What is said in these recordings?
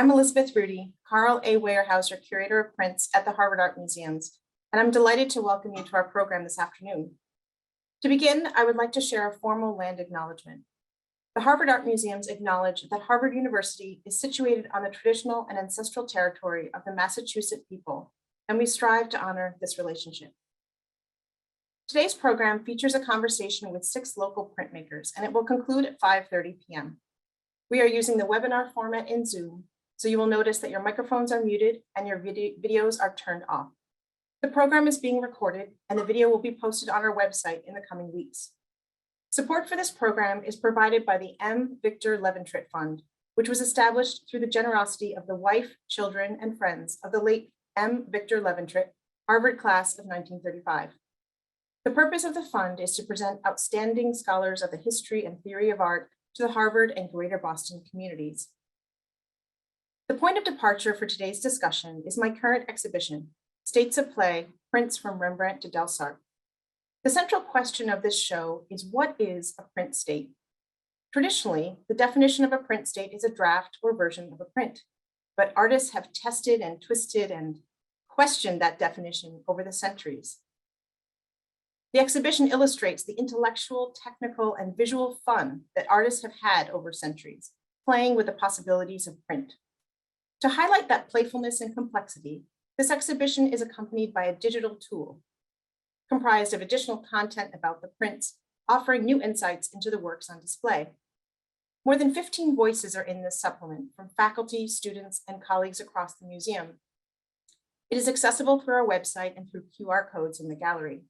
I'm Elizabeth Rudy, Carl A. Weyerhaeuser Curator of Prints at the Harvard Art Museums, and I'm delighted to welcome you to our program this afternoon. To begin, I would like to share a formal land acknowledgement. The Harvard Art Museums acknowledge that Harvard University is situated on the traditional and ancestral territory of the Massachusetts people, and we strive to honor this relationship. Today's program features a conversation with 6 local printmakers, and it will conclude at 5:30 p.m. We are using the webinar format in Zoom, so you will notice that your microphones are muted and your videos are turned off. The program is being recorded and the video will be posted on our website in the coming weeks. Support for this program is provided by the M. Victor Leventritt Fund, which was established through the generosity of the wife, children, and friends of the late M. Victor Leventritt, Harvard class of 1935. The purpose of the fund is to present outstanding scholars of the history and theory of art to the Harvard and Greater Boston communities. The point of departure for today's discussion is my current exhibition, States of Play, Prints from Rembrandt to Delsarte. The central question of this show is, what is a print state? Traditionally, the definition of a print state is a draft or version of a print, but artists have tested and twisted and questioned that definition over the centuries. The exhibition illustrates the intellectual, technical, and visual fun that artists have had over centuries, playing with the possibilities of print. To highlight that playfulness and complexity, this exhibition is accompanied by a digital tool comprised of additional content about the prints, offering new insights into the works on display. More than 15 voices are in this supplement from faculty, students, and colleagues across the museum. It is accessible through our website and through QR codes in the gallery.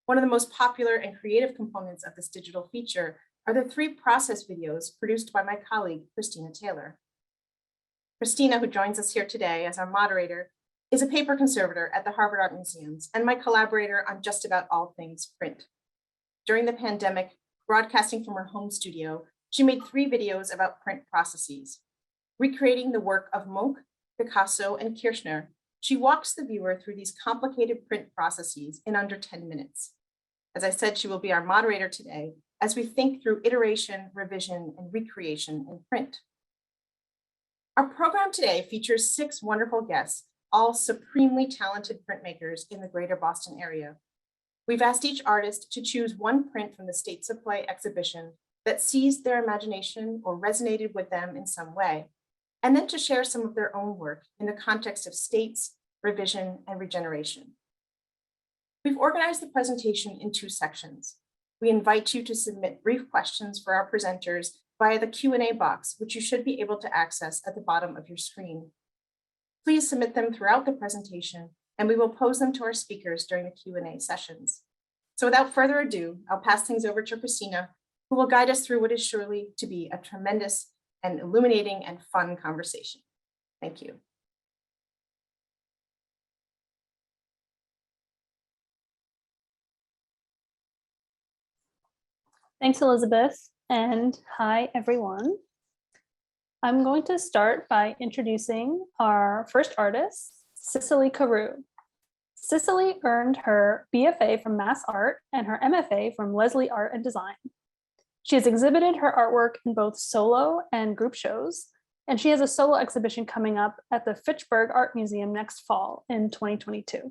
One of the most popular and creative components of this digital feature are the 3 process videos produced by my colleague, Christina Taylor. Christina, who joins us here today as our moderator, is a paper conservator at the Harvard Art Museums and my collaborator on just about all things print. During the pandemic, broadcasting from her home studio, she made 3 videos about print processes. Recreating the work of Munch, Picasso, and Kirchner, she walks the viewer through these complicated print processes in under 10 minutes. As I said, she will be our moderator today as we think through iteration, revision, and recreation in print. Our program today features 6 wonderful guests, all supremely talented printmakers in the Greater Boston area. We've asked each artist to choose one print from the States of Play exhibition that seized their imagination or resonated with them in some way, and then to share some of their own work in the context of states, revision, and regeneration. We've organized the presentation in 2 sections. We invite you to submit brief questions for our presenters via the Q&A box, which you should be able to access at the bottom of your screen. Please submit them throughout the presentation, and we will pose them to our speakers during the Q&A sessions. So without further ado, I'll pass things over to Christina, who will guide us through what is surely to be a tremendous and illuminating and fun conversation. Thank you. Thanks, Elizabeth, and hi, everyone. I'm going to start by introducing our first artist, Cicely Carew. Cicely earned her BFA from Mass Art and her MFA from Leslie Art and Design. She has exhibited her artwork in both solo and group shows, and she has a solo exhibition coming up at the Fitchburg Art Museum next fall in 2022.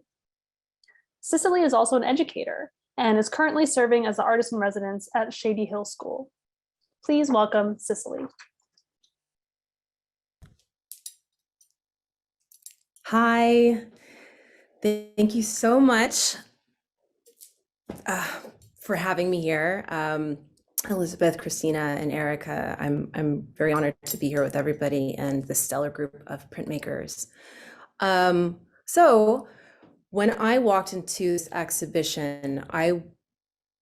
Cicely is also an educator and is currently serving as the artist in residence at Shady Hill School. Please welcome Cicely. Hi, thank you so much for having me here. Elizabeth, Christina, and Erica, I'm very honored to be here with everybody and the stellar group of printmakers. So when I walked into this exhibition, I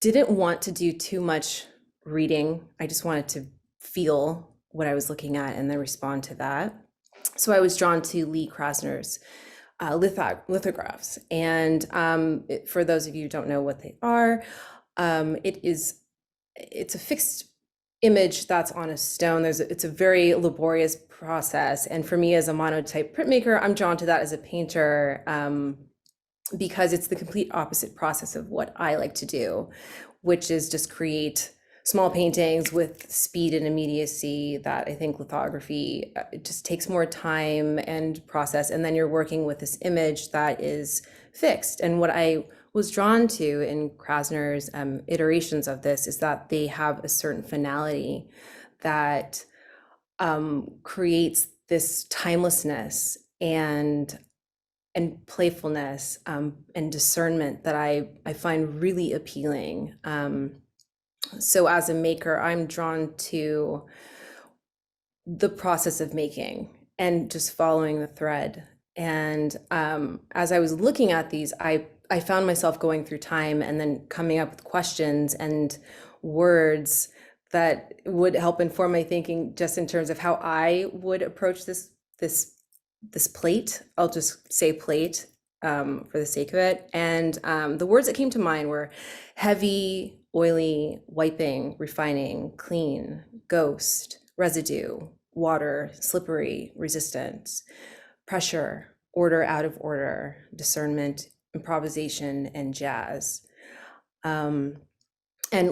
didn't want to do too much reading. I just wanted to feel what I was looking at and then respond to that. So I was drawn to Lee Krasner's lithographs. And for those of you who don't know what they are, it's a fixed image that's on a stone. It's a very laborious process. And for me as a monotype printmaker, I'm drawn to that as a painter because it's the complete opposite process of what I like to do, which is just create small paintings with speed and immediacy that I think lithography it just takes more time and process. And then you're working with this image that is fixed. And what I was drawn to in Krasner's iterations of this is that they have a certain finality that creates this timelessness and playfulness and discernment that I find really appealing. So as a maker, I'm drawn to the process of making and just following the thread. And as I was looking at these, I found myself going through time and then coming up with questions and words that would help inform my thinking just in terms of how I would approach this plate. I'll just say plate for the sake of it. And the words that came to mind were heavy, oily, wiping, refining, clean, ghost, residue, water, slippery, resistance, pressure, order out of order, discernment, improvisation, and jazz. And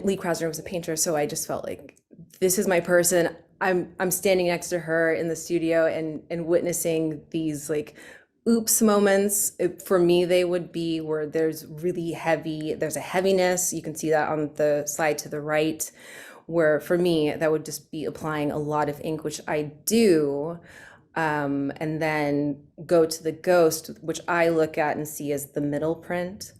Lee Krasner was a painter, so I just felt like this is my person. I'm standing next to her in the studio and witnessing these like oops moments. For me, they would be where there's a heaviness. You can see that on the slide to the right, where for me, that would just be applying a lot of ink, which I do. And then go to the ghost, which I look at and see as the middle print,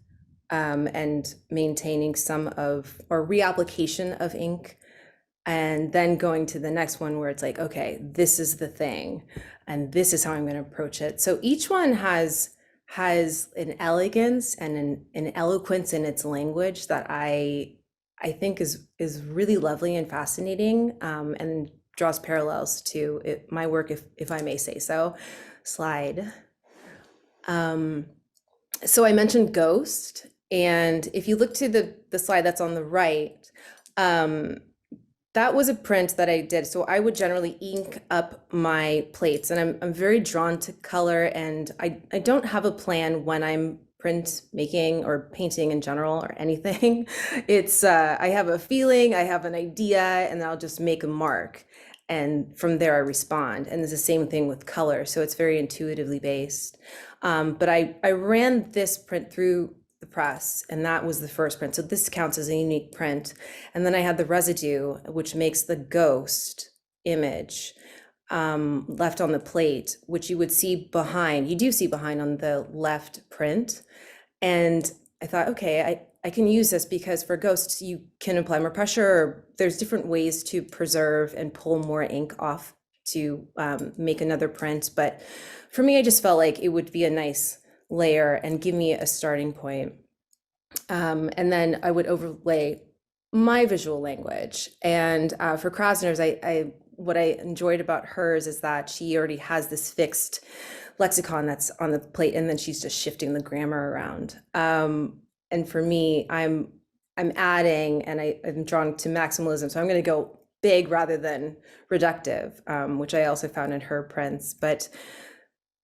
and maintaining some of or reapplication of ink. And then going to the next one where it's like, okay, this is the thing, and this is how I'm going to approach it. So each one has an elegance and an eloquence in its language that I think is really lovely and fascinating, and draws parallels to my work, if I may say so. Slide. So I mentioned ghost, and if you look to the slide that's on the right, that was a print that I did. So I would generally ink up my plates, and I'm very drawn to color, and I don't have a plan when I'm print making or painting in general or anything. It's I have a feeling, I have an idea, and I'll just make a mark. And from there I respond. And it's the same thing with color. So it's very intuitively based. But I ran this print through the press, and that was the first print. So this counts as a unique print. And then I had the residue, which makes the ghost image left on the plate, which you would see behind. You do see behind on the left print. And I thought, okay, I can use this because for ghosts, you can apply more pressure, or there's different ways to preserve and pull more ink off to make another print. But for me, I just felt like it would be a nice layer and give me a starting point. And then I would overlay my visual language. And for Krasner's, what I enjoyed about hers is that she already has this fixed lexicon that's on the plate, and then she's just shifting the grammar around. And for me, I'm adding, and I'm drawn to maximalism. So I'm going to go big rather than reductive, which I also found in her prints. But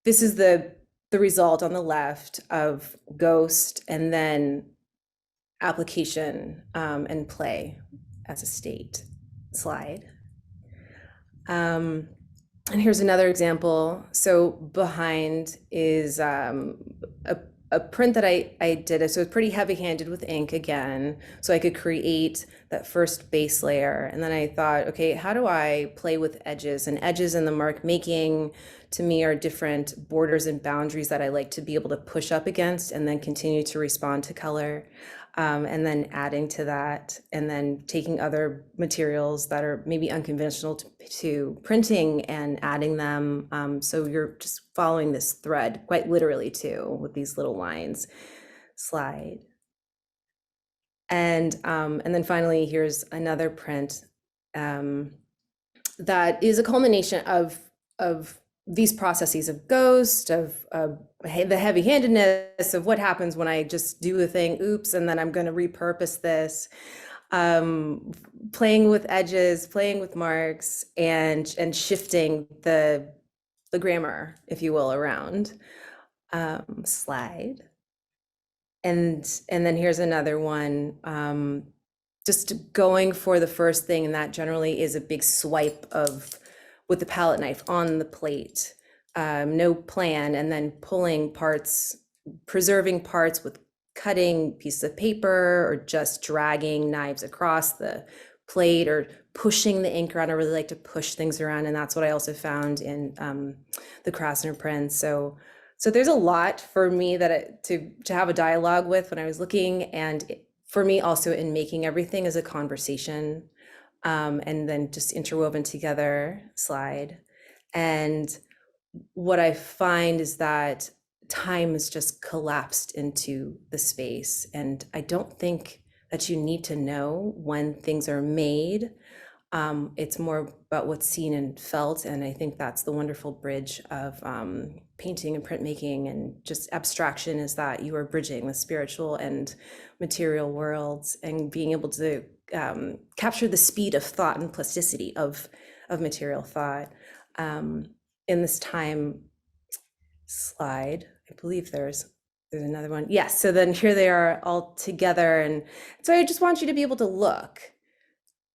this is the result on the left of ghost, and then application and play as a state. Slide. And here's another example. So behind is a print that I did. So it's pretty heavy-handed with ink again, so I could create that first base layer. And then I thought, okay, how do I play with edges? And edges in the mark making, to me, are different borders and boundaries that I like to be able to push up against and then continue to respond to color. And then adding to that, and then taking other materials that are maybe unconventional to printing and adding them. So you're just following this thread quite literally too, with these little lines. Slide. And then finally, here's another print that is a culmination of these processes of ghost, of the heavy-handedness of what happens when I just do a thing, oops, and then I'm going to repurpose this, playing with edges, playing with marks, and shifting the grammar, if you will, around. Slide. And then here's another one just going for the first thing, and that generally is a big swipe of with the palette knife on the plate, no plan, and then pulling parts, preserving parts with cutting pieces of paper or just dragging knives across the plate or pushing the ink around. I really like to push things around, and that's what I also found in the Krasner prints. So there's a lot for me that to have a dialogue with when I was looking, and for me also in making everything as a conversation, and then just interwoven together slide. And what I find is that time has just collapsed into the space, and I don't think that you need to know when things are made. It's more about what's seen and felt, and I think that's the wonderful bridge of painting and printmaking and just abstraction, is that you are bridging the spiritual and material worlds and being able to capture the speed of thought and plasticity of material thought. In this time slide, I believe there's another one. Yes, so then here they are all together, and so I just want you to be able to look.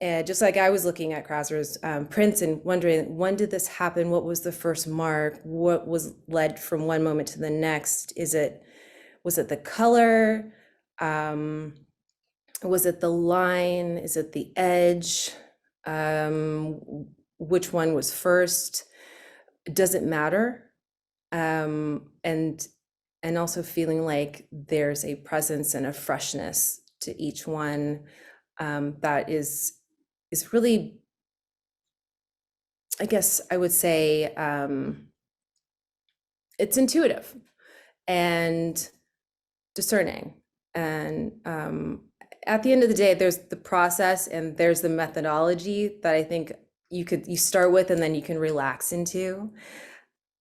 Just like I was looking at Krasner's prints and wondering, when did this happen? What was the first mark? What was led from one moment to the next? Was it the color? Was it the line? Is it the edge? Which one was first? Does it matter? And also feeling like there's a presence and a freshness to each one that is really, I guess I would say, it's intuitive and discerning. And at the end of the day, there's the process and there's the methodology that I think you start with and then you can relax into.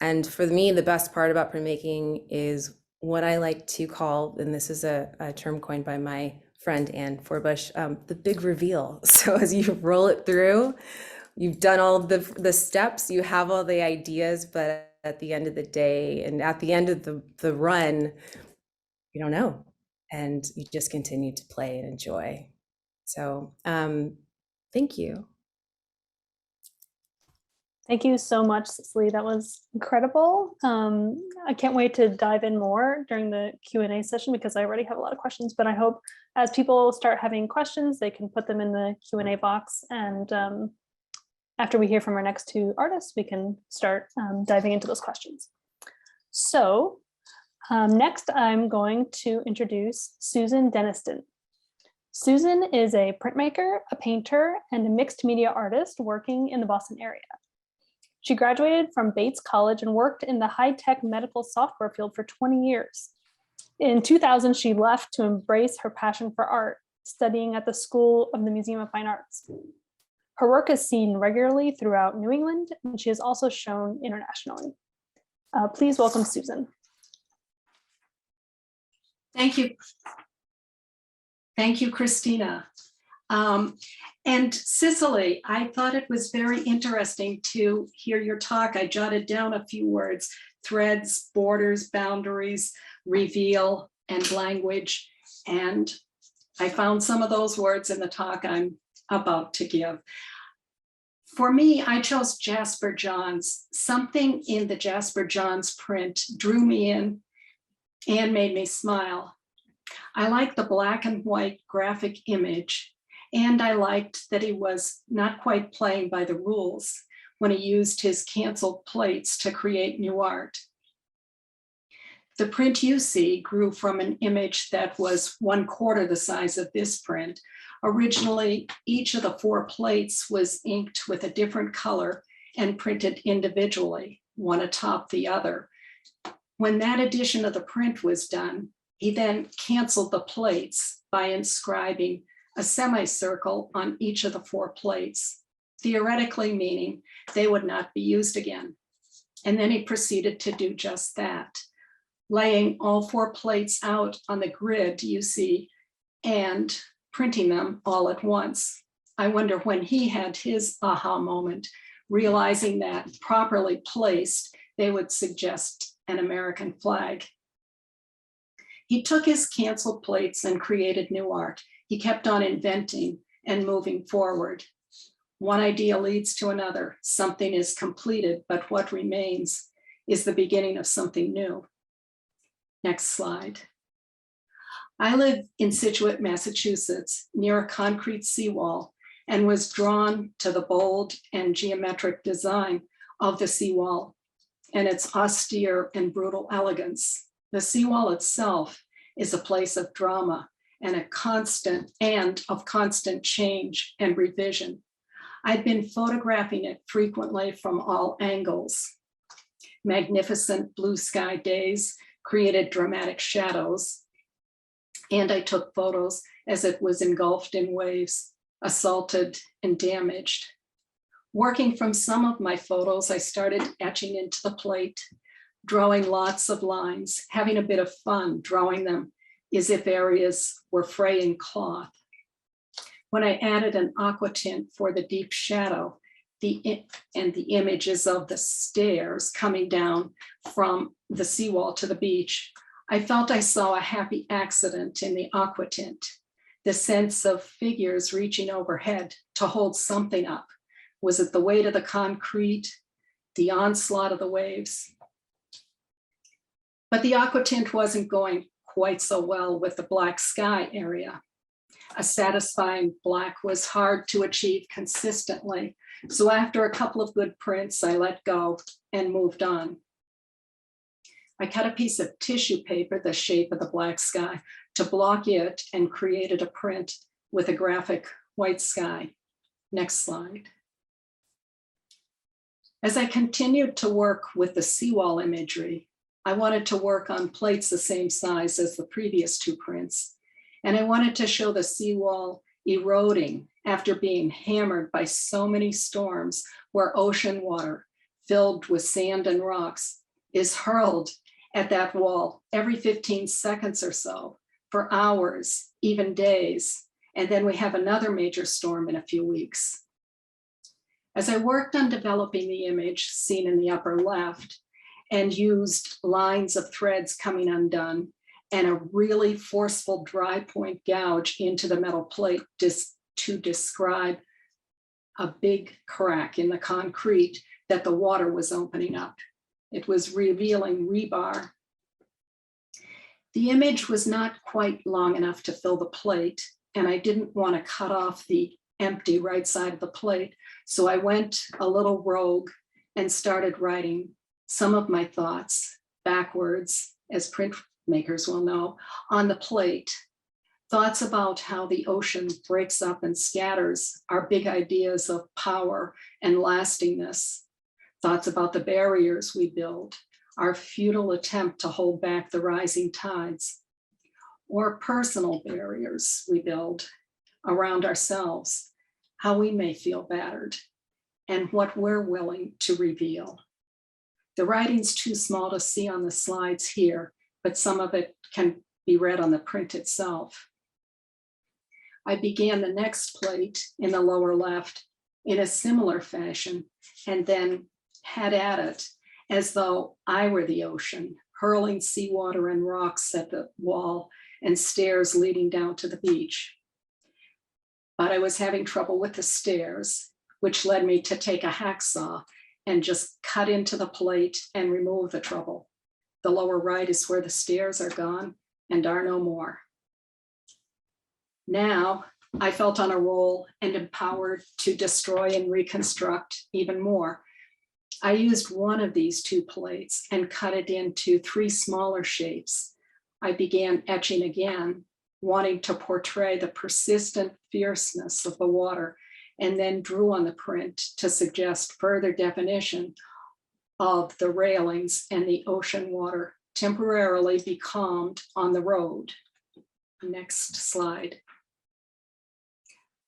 And for me, the best part about printmaking is what I like to call, and this is a term coined by my friend Anne Forbush, the big reveal. So as you roll it through, you've done all of the steps, you have all the ideas, but at the end of the day and at the end of the run, you don't know, and you just continue to play and enjoy. So thank you. Thank you so much, Cicely. That was incredible. I can't wait to dive in more during the Q&A session because I already have a lot of questions, but I hope as people start having questions, they can put them in the Q&A box. And after we hear from our next two artists, we can start diving into those questions. So next, I'm going to introduce Susan Denniston. Susan is a printmaker, a painter, and a mixed media artist working in the Boston area. She graduated from Bates College and worked in the high-tech medical software field for 20 years. In 2000, she left to embrace her passion for art, studying at the School of the Museum of Fine Arts. Her work is seen regularly throughout New England, and she is also shown internationally. Please welcome Susan. Thank you. Thank you, Christina. And Cicely, I thought it was very interesting to hear your talk. I jotted down a few words: threads, borders, boundaries, reveal, and language. And I found some of those words in the talk I'm about to give. For me, I chose Jasper Johns. Something in the Jasper Johns print drew me in and made me smile. I like the black and white graphic image, and I liked that he was not quite playing by the rules when he used his canceled plates to create new art. The print you see grew from an image that was 1/4 the size of this print. Originally, each of the 4 plates was inked with a different color and printed individually, one atop the other. When that edition of the print was done, he then canceled the plates by inscribing a semicircle on each of the 4 plates, theoretically meaning they would not be used again. And then he proceeded to do just that, laying all 4 plates out on the grid you see and printing them all at once. I wonder when he had his aha moment, realizing that properly placed, they would suggest an American flag. He took his canceled plates and created new art. He kept on inventing and moving forward. One idea leads to another. Something is completed, but what remains is the beginning of something new. Next slide. I live in Scituate, Massachusetts, near a concrete seawall, and was drawn to the bold and geometric design of the seawall and its austere and brutal elegance. The seawall itself is a place of drama and of constant change and revision. I'd been photographing it frequently from all angles. Magnificent blue sky days created dramatic shadows, and I took photos as it was engulfed in waves, assaulted and damaged. Working from some of my photos, I started etching into the plate, drawing lots of lines, having a bit of fun drawing them as if areas were fraying cloth. When I added an aqua tint for the deep shadow and the images of the stairs coming down from the seawall to the beach, I felt I saw a happy accident in the aqua tint. The sense of figures reaching overhead to hold something up. Was it the weight of the concrete, the onslaught of the waves? But the aqua tint wasn't going quite so well with the black sky area. A satisfying black was hard to achieve consistently. So after a couple of good prints, I let go and moved on. I cut a piece of tissue paper the shape of the black sky to block it and created a print with a graphic white sky. Next slide. As I continued to work with the seawall imagery, I wanted to work on plates the same size as the previous two prints. And I wanted to show the seawall eroding after being hammered by so many storms, where ocean water filled with sand and rocks is hurled at that wall every 15 seconds or so for hours, even days. And then we have another major storm in a few weeks. As I worked on developing the image seen in the upper left and used lines of threads coming undone and a really forceful dry point gouge into the metal plate to describe a big crack in the concrete that the water was opening up. It was revealing rebar. The image was not quite long enough to fill the plate, and I didn't want to cut off the empty right side of the plate. So I went a little rogue and started writing some of my thoughts backwards, as printmakers will know, on the plate. Thoughts about how the ocean breaks up and scatters our big ideas of power and lastingness. Thoughts about the barriers we build, our futile attempt to hold back the rising tides, or personal barriers we build around ourselves, how we may feel battered, and what we're willing to reveal. The writing's too small to see on the slides here, but some of it can be read on the print itself. I began the next plate in the lower left in a similar fashion, and then had at it as though I were the ocean, hurling seawater and rocks at the wall and stairs leading down to the beach. But I was having trouble with the stairs, which led me to take a hacksaw and just cut into the plate and remove the trouble. The lower right is where the stairs are gone and are no more. Now I felt on a roll and empowered to destroy and reconstruct even more. I used one of these two plates and cut it into 3 smaller shapes. I began etching again, wanting to portray the persistent fierceness of the water, and then drew on the print to suggest further definition of the railings and the ocean water temporarily becalmed on the road. Next slide.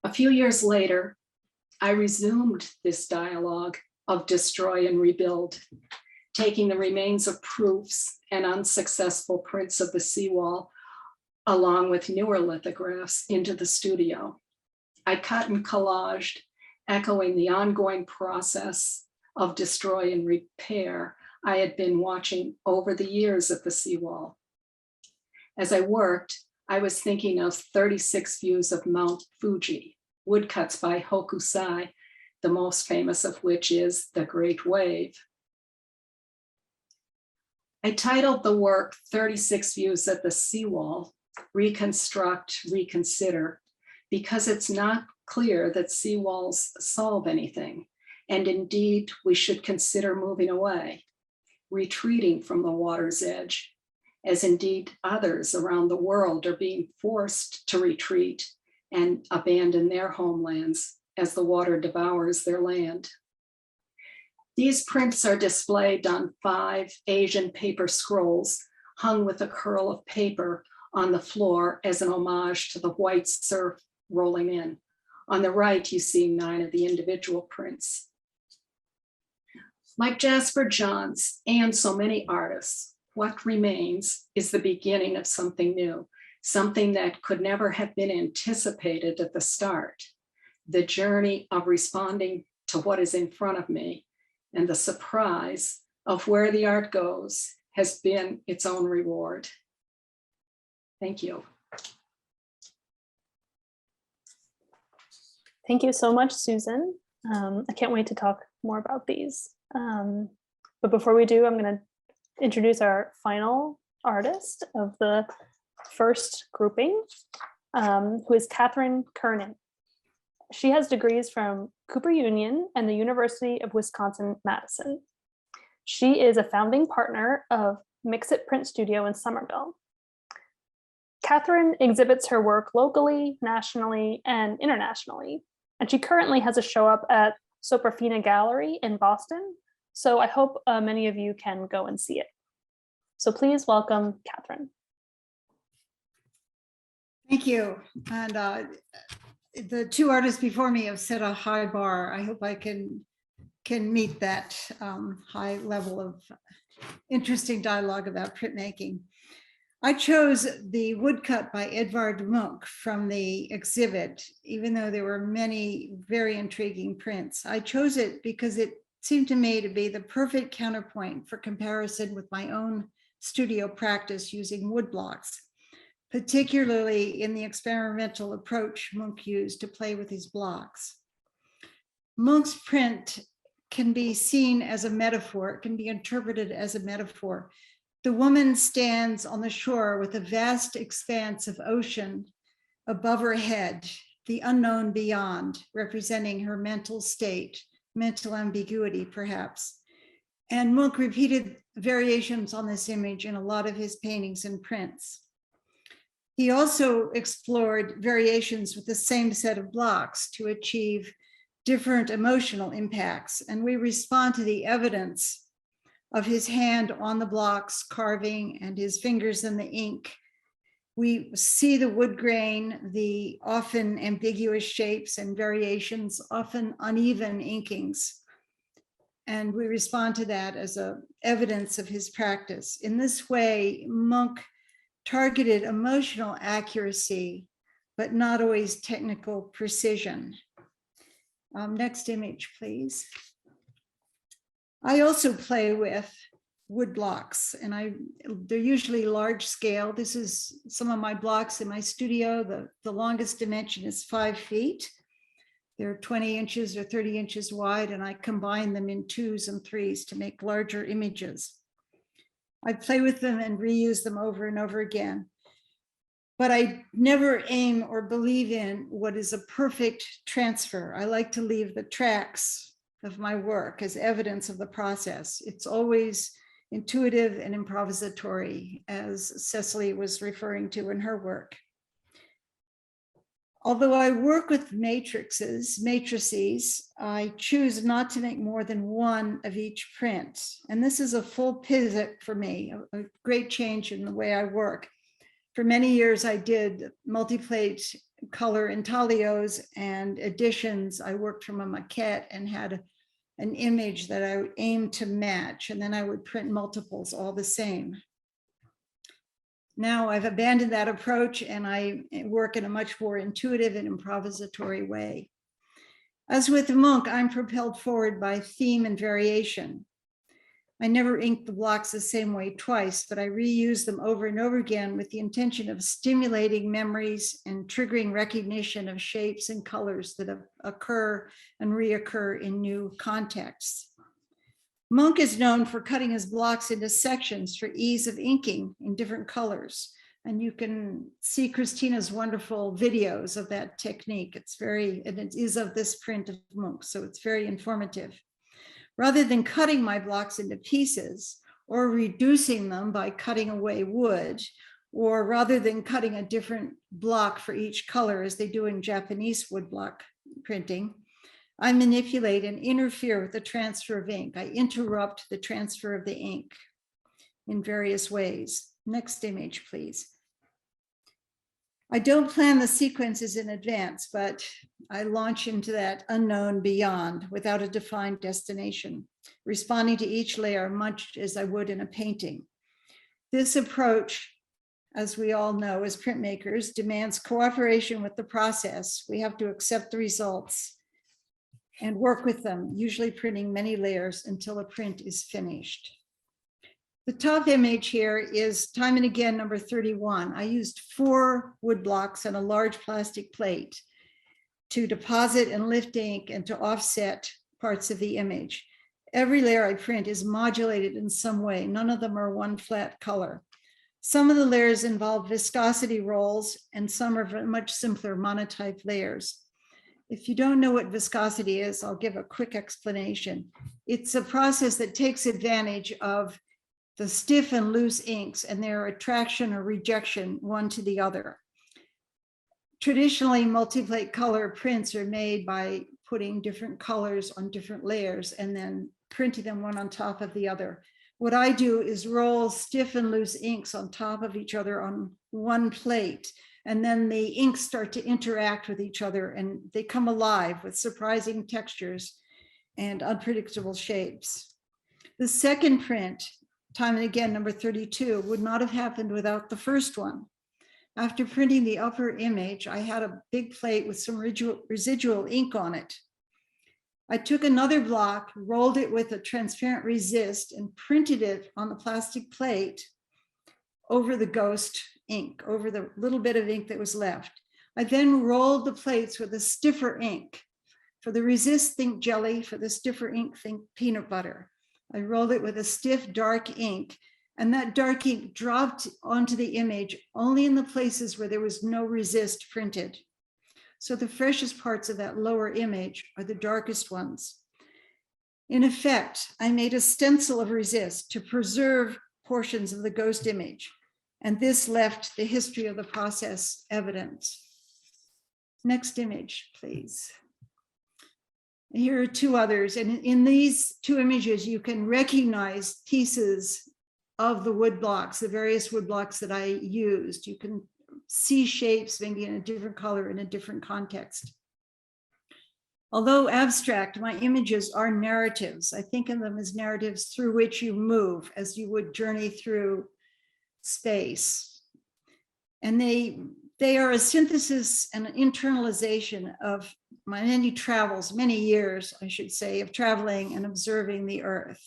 A few years later, I resumed this dialogue of destroy and rebuild, taking the remains of proofs and unsuccessful prints of the seawall, along with newer lithographs, into the studio. I cut and collaged, echoing the ongoing process of destroy and repair I had been watching over the years at the seawall. As I worked, I was thinking of 36 views of Mount Fuji, woodcuts by Hokusai, the most famous of which is The Great Wave. I titled the work 36 Views at the Seawall, Reconstruct, Reconsider, because it's not clear that seawalls solve anything. And indeed, we should consider moving away, retreating from the water's edge, as indeed others around the world are being forced to retreat and abandon their homelands as the water devours their land. These prints are displayed on 5 Asian paper scrolls hung with a curl of paper on the floor as an homage to the white surf rolling in. On the right, you see 9 of the individual prints. Like Jasper Johns and so many artists, what remains is the beginning of something new, something that could never have been anticipated at the start. The journey of responding to what is in front of me and the surprise of where the art goes has been its own reward. Thank you. Thank you so much, Susan. I can't wait to talk more about these. But before we do, I'm going to introduce our final artist of the first grouping, who is Catherine Kernan. She has degrees from Cooper Union and the University of Wisconsin-Madison. She is a founding partner of Mix-It Print Studio in Somerville. Catherine exhibits her work locally, nationally, and internationally, and she currently has a show up at Soprafina Gallery in Boston, so I hope many of you can go and see it. So please welcome Catherine. Thank you. And the 2 artists before me have set a high bar. I hope I can meet that high level of interesting dialogue about printmaking. I chose the woodcut by Edvard Munch from the exhibit, even though there were many very intriguing prints. I chose it because it seemed to me to be the perfect counterpoint for comparison with my own studio practice using wood blocks, particularly in the experimental approach Munch used to play with his blocks. Munch's print can be seen as a metaphor, it can be interpreted as a metaphor. The woman stands on the shore with a vast expanse of ocean above her head, the unknown beyond, representing her mental state, mental ambiguity perhaps. And Munch repeated variations on this image in a lot of his paintings and prints. He also explored variations with the same set of blocks to achieve different emotional impacts. And we respond to the evidence of his hand on the blocks carving and his fingers in the ink. We see the wood grain, the often ambiguous shapes and variations, often uneven inkings. And we respond to that as evidence of his practice. In this way, Munch targeted emotional accuracy, but not always technical precision. Next image, please. I also play with wood blocks, and they're usually large scale. This is some of my blocks in my studio. The longest dimension is 5 feet. They're 20 inches or 30 inches wide, and I combine them in 2s and 3s to make larger images. I play with them and reuse them over and over again. But I never aim or believe in what is a perfect transfer. I like to leave the tracks of my work as evidence of the process. It's always intuitive and improvisatory, as Cecily was referring to in her work. Although I work with matrices, I choose not to make more than 1 of each print. And this is a full pivot for me, a great change in the way I work. For many years, I did multi-plate color intaglios and editions. I worked from a maquette and had an image that I would aim to match, and then I would print multiples all the same. Now I've abandoned that approach and I work in a much more intuitive and improvisatory way. As with Munch, I'm propelled forward by theme and variation. I never ink the blocks the same way twice, but I reuse them over and over again with the intention of stimulating memories and triggering recognition of shapes and colors that occur and reoccur in new contexts. Munch is known for cutting his blocks into sections for ease of inking in different colors. And you can see Christina's wonderful videos of that technique. And it is of this print of Munch, so it's very informative. Rather than cutting my blocks into pieces or reducing them by cutting away wood, or rather than cutting a different block for each color as they do in Japanese woodblock printing, I manipulate and interfere with the transfer of ink. I interrupt the transfer of the ink in various ways. Next image, please. I don't plan the sequences in advance, but I launch into that unknown beyond without a defined destination, responding to each layer much as I would in a painting. This approach, as we all know as printmakers, demands cooperation with the process. We have to accept the results and work with them, usually printing many layers until a print is finished. The top image here is time and again number 31. I used 4 wood blocks and a large plastic plate to deposit and lift ink and to offset parts of the image. Every layer I print is modulated in some way. None of them are one flat color. Some of the layers involve viscosity rolls and some are much simpler monotype layers. If you don't know what viscosity is, I'll give a quick explanation. It's a process that takes advantage of the stiff and loose inks and their attraction or rejection one to the other. Traditionally, multiplate color prints are made by putting different colors on different layers and then printing them one on top of the other. What I do is roll stiff and loose inks on top of each other on one plate, and then the inks start to interact with each other and they come alive with surprising textures and unpredictable shapes. The second print, time and again, number 32, would not have happened without the first one. After printing the upper image, I had a big plate with some residual ink on it. I took another block, rolled it with a transparent resist and printed it on the plastic plate over the ghost ink, over the little bit of ink that was left. I then rolled the plates with a stiffer ink. For the resist, think jelly. For the stiffer ink, think peanut butter. I rolled it with a stiff, dark ink, and that dark ink dropped onto the image only in the places where there was no resist printed. So the freshest parts of that lower image are the darkest ones. In effect, I made a stencil of resist to preserve portions of the ghost image, and this left the history of the process evident. Next image, please. Here are 2 others, and in these 2 images, you can recognize pieces of the wood blocks, the various wood blocks that I used. You can see shapes maybe in a different color in a different context. Although abstract, my images are narratives. I think of them as narratives through which you move as you would journey through space. And they are a synthesis and an internalization of my many travels, many years, I should say, of traveling and observing the earth.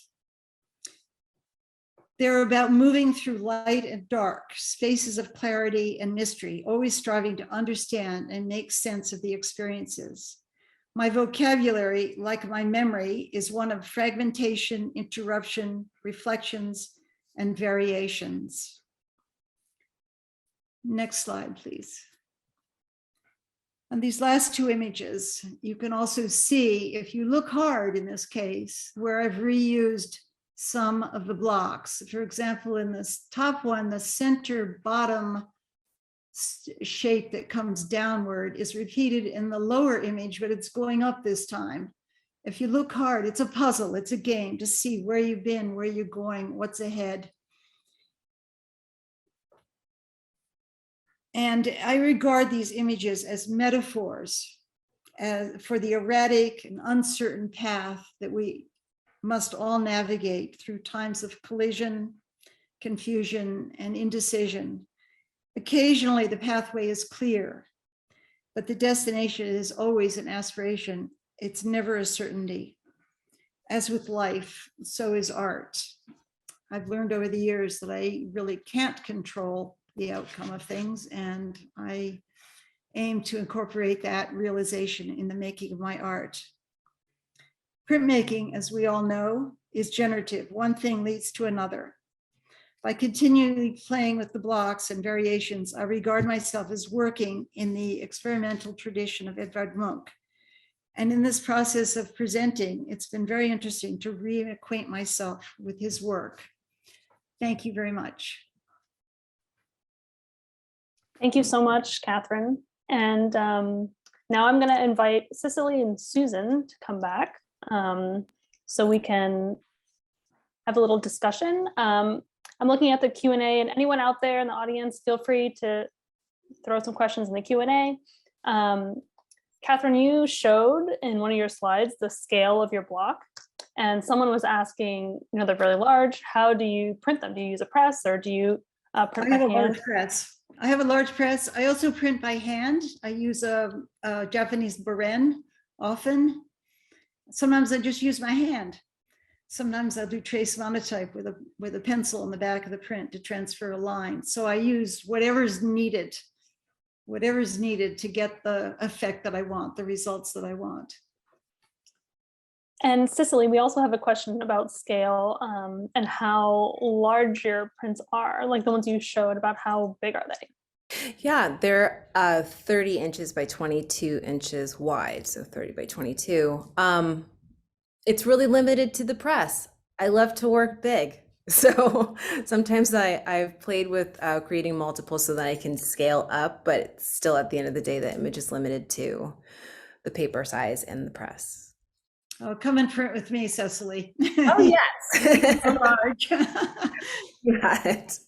They're about moving through light and dark, spaces of clarity and mystery, always striving to understand and make sense of the experiences. My vocabulary, like my memory, is one of fragmentation, interruption, reflections, and variations. Next slide, please. On these last 2 images, you can also see, if you look hard in this case, where I've reused some of the blocks. For example, in this top one, the center bottom shape that comes downward is repeated in the lower image, but it's going up this time. If you look hard, it's a puzzle, it's a game to see where you've been, where you're going, what's ahead. And I regard these images as metaphors for the erratic and uncertain path that we must all navigate through times of collision, confusion, and indecision. Occasionally, the pathway is clear, but the destination is always an aspiration. It's never a certainty. As with life, so is art. I've learned over the years that I really can't control the outcome of things, and I aim to incorporate that realization in the making of my art. Printmaking, as we all know, is generative. One thing leads to another. By continually playing with the blocks and variations, I regard myself as working in the experimental tradition of Edvard Munch. And in this process of presenting, it's been very interesting to reacquaint myself with his work. Thank you very much. Thank you so much, Catherine. And now I'm going to invite Cicely and Susan to come back so we can have a little discussion. I'm looking at the Q&A, and anyone out there in the audience, feel free to throw some questions in the Q&A. Catherine, you showed in one of your slides the scale of your block, and someone was asking, they're really large. How do you print them? Do you use a press, or do you print by I have a hand? large press. I have a large press. I also print by hand. I use a Japanese Boren often. Sometimes I just use my hand. Sometimes I'll do trace monotype with a pencil in the back of the print to transfer a line. So I use whatever's needed to get the effect that I want, the results that I want. And Cicely, we also have a question about scale and how large your prints are, like the ones you showed. About how big are they? Yeah, they're 30 inches by 22 inches wide, so 30 by 22. It's really limited to the press. I love to work big. So sometimes I've played with creating multiples so that I can scale up, but still at the end of the day, the image is limited to the paper size and the press. Oh, come and print with me, Cicely. Oh, yes. Large. Got it.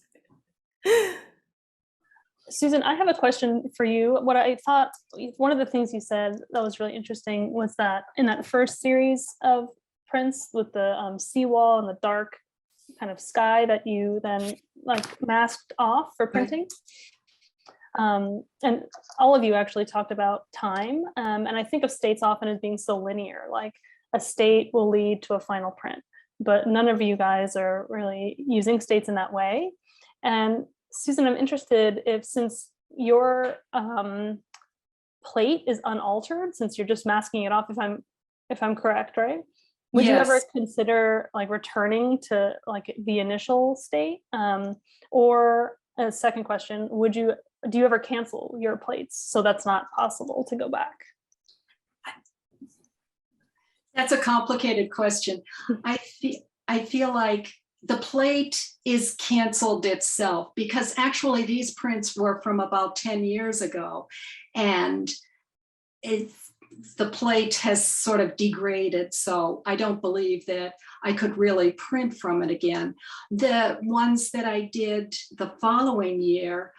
Susan, I have a question for you. What I thought, one of the things you said that was really interesting was that in that first series of prints with the seawall and the dark kind of sky that you then like masked off for printing. And all of you actually talked about time. And I think of states often as being so linear, like a state will lead to a final print, but none of you guys are really using states in that way. And Susan, I'm interested if, since your plate is unaltered, since you're just masking it off, if I'm correct, right? Would you ever Yes. consider like returning to like the initial state? Or a second question, do you ever cancel your plates so that's not possible to go back? That's a complicated question. I feel like the plate is canceled itself, because actually these prints were from about 10 years ago, and the plate has sort of degraded, so I don't believe that I could really print from it again. The ones that I did the following year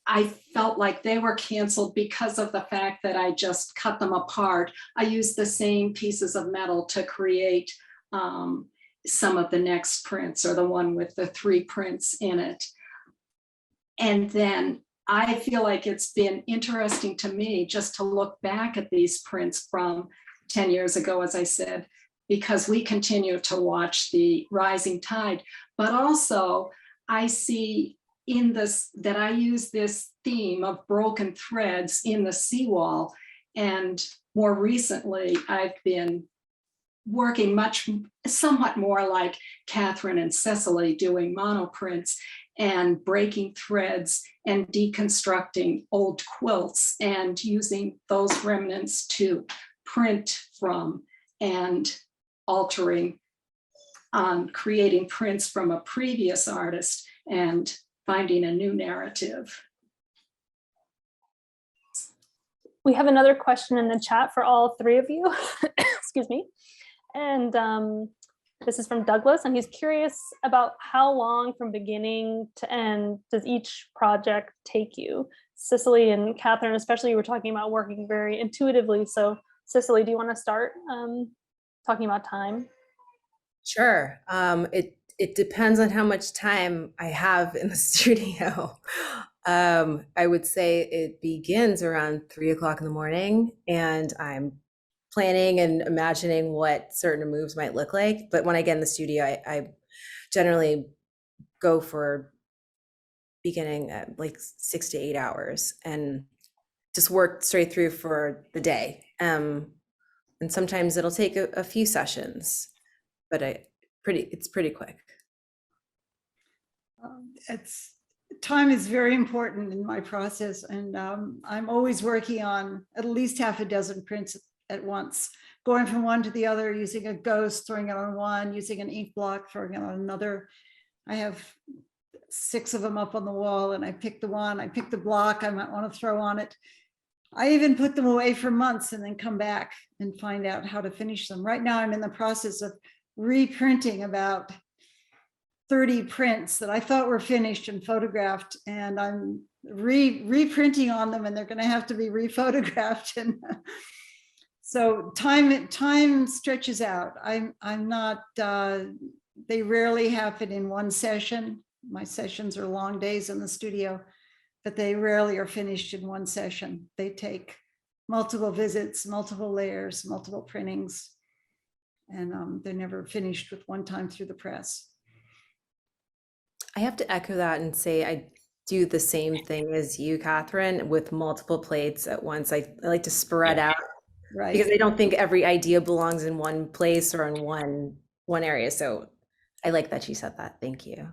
I felt like they were canceled because of the fact that I just cut them apart. I used the same pieces of metal to create some of the next prints, or the one with the 3 prints in it. And then I feel like it's been interesting to me just to look back at these prints from 10 years ago, as I said, because we continue to watch the rising tide. But also I see in this that I use this theme of broken threads in the seawall. And more recently, I've been working somewhat more like Catherine and Cicely, doing monoprints and breaking threads and deconstructing old quilts and using those remnants to print from, and altering, creating prints from a previous artist and finding a new narrative. We have another question in the chat for all 3 of you. Excuse me. And this is from Douglas, and he's curious about how long from beginning to end does each project take you? Cicely and Catherine, especially, you were talking about working very intuitively. So Cicely, do you want to start talking about time? Sure. It depends on how much time I have in the studio. I would say it begins around 3 o'clock in the morning, and I'm planning and imagining what certain moves might look like. But when I get in the studio, I generally go for beginning at like 6 to 8 hours and just work straight through for the day. And sometimes it'll take a few sessions, but it's pretty quick. It's time is very important in my process, and I'm always working on at least half a dozen prints at once, going from one to the other, using a ghost, throwing it on one, using an ink block, throwing it on another. I have 6 of them up on the wall, and I pick the one, I pick the block I might want to throw on it. I even put them away for months and then come back and find out how to finish them. Right now, I'm in the process of reprinting about 30 prints that I thought were finished and photographed, and I'm reprinting on them, and they're going to have to be rephotographed. And so time stretches out. I'm not, they rarely happen in one session. My sessions are long days in the studio, but they rarely are finished in one session. They take multiple visits, multiple layers, multiple printings, and they're never finished with one time through the press. I have to echo that and say I do the same thing as you, Catherine, with multiple plates at once. I like to spread out, Right. because I don't think every idea belongs in one place or in one area. So I like that you said that. Thank you.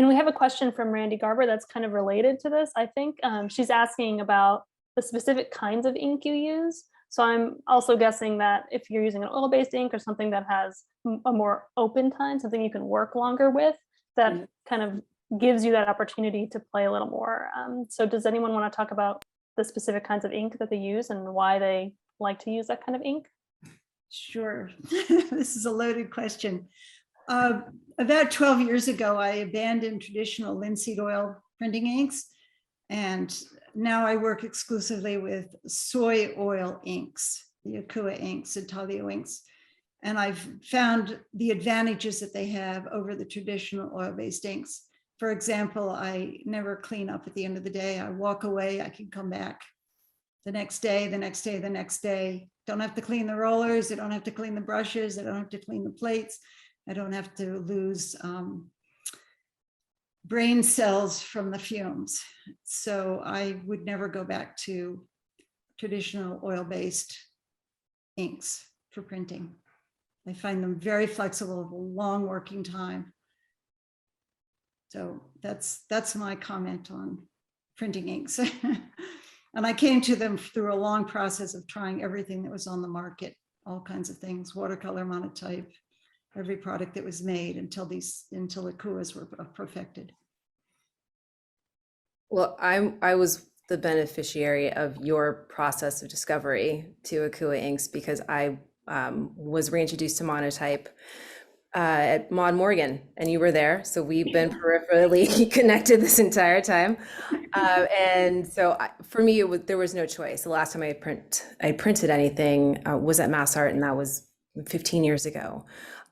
And we have a question from Randy Garber that's kind of related to this. I think she's asking about the specific kinds of ink you use. So I'm also guessing that if you're using an oil-based ink or something that has a more open time, something you can work longer with, that kind of gives you that opportunity to play a little more. So does anyone want to talk about the specific kinds of ink that they use and why they like to use that kind of ink? Sure. This is a loaded question. About 12 years ago, I abandoned traditional linseed oil printing inks, and now I work exclusively with soy oil inks, the Akua inks and Talio inks. And I've found the advantages that they have over the traditional oil-based inks. For example, I never clean up at the end of the day. I walk away, I can come back the next day, the next day, the next day. Don't have to clean the rollers. I don't have to clean the brushes. I don't have to clean the plates. I don't have to lose brain cells from the fumes. So I would never go back to traditional oil-based inks for printing. I find them very flexible, with a long working time. So that's my comment on printing inks. And I came to them through a long process of trying everything that was on the market, all kinds of things, watercolor, monotype, every product that was made until Akuas were perfected. Well, I was the beneficiary of your process of discovery to Akua inks, because I was reintroduced to monotype at Maud Morgan, and you were there. So we've been peripherally connected this entire time. And so for me, there was no choice. The last time I printed anything was at Mass Art, and that was 15 years ago.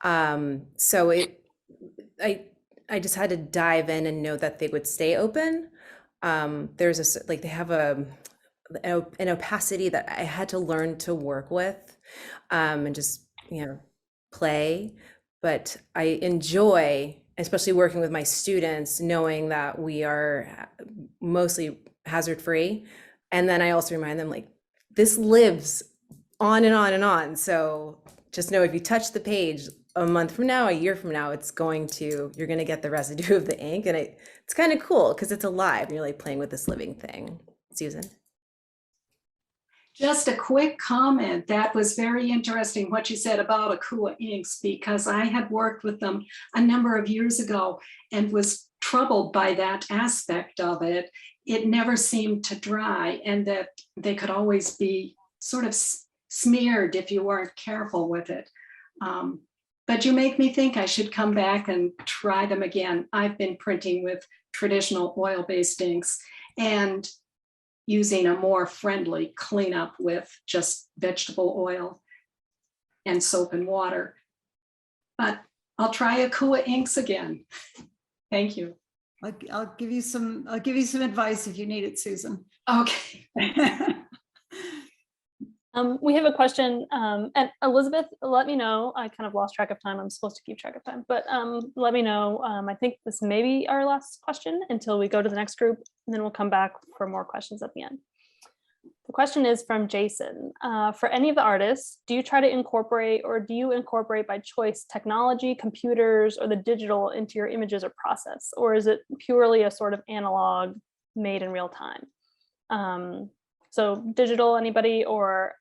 So I just had to dive in and know that they would stay open. There's they have an opacity that I had to learn to work with, and just, play. But I enjoy, especially working with my students, knowing that we are mostly hazard free. And then I also remind them, this lives on and on and on. So just know, if you touch the page a month from now, a year from now, you're going to get the residue of the ink. And it's kind of cool because it's alive. You're playing with this living thing. Susan? Just a quick comment. That was very interesting what you said about Akua inks, because I had worked with them a number of years ago and was troubled by that aspect of it. It never seemed to dry, and that they could always be sort of smeared if you weren't careful with it. But you make me think I should come back and try them again. I've been printing with traditional oil-based inks and using a more friendly cleanup with just vegetable oil and soap and water. But I'll try Akua inks again. Thank you. I'll give you some advice if you need it, Susan. Okay. We have a question, and Elizabeth, let me know. I kind of lost track of time. I'm supposed to keep track of time, but let me know. I think this may be our last question until we go to the next group, and then we'll come back for more questions at the end. The question is from Jason. For any of the artists, do you try to incorporate, or do you incorporate by choice technology, computers, or the digital into your images or process? Or is it purely a sort of analog made in real time? So digital, anybody, or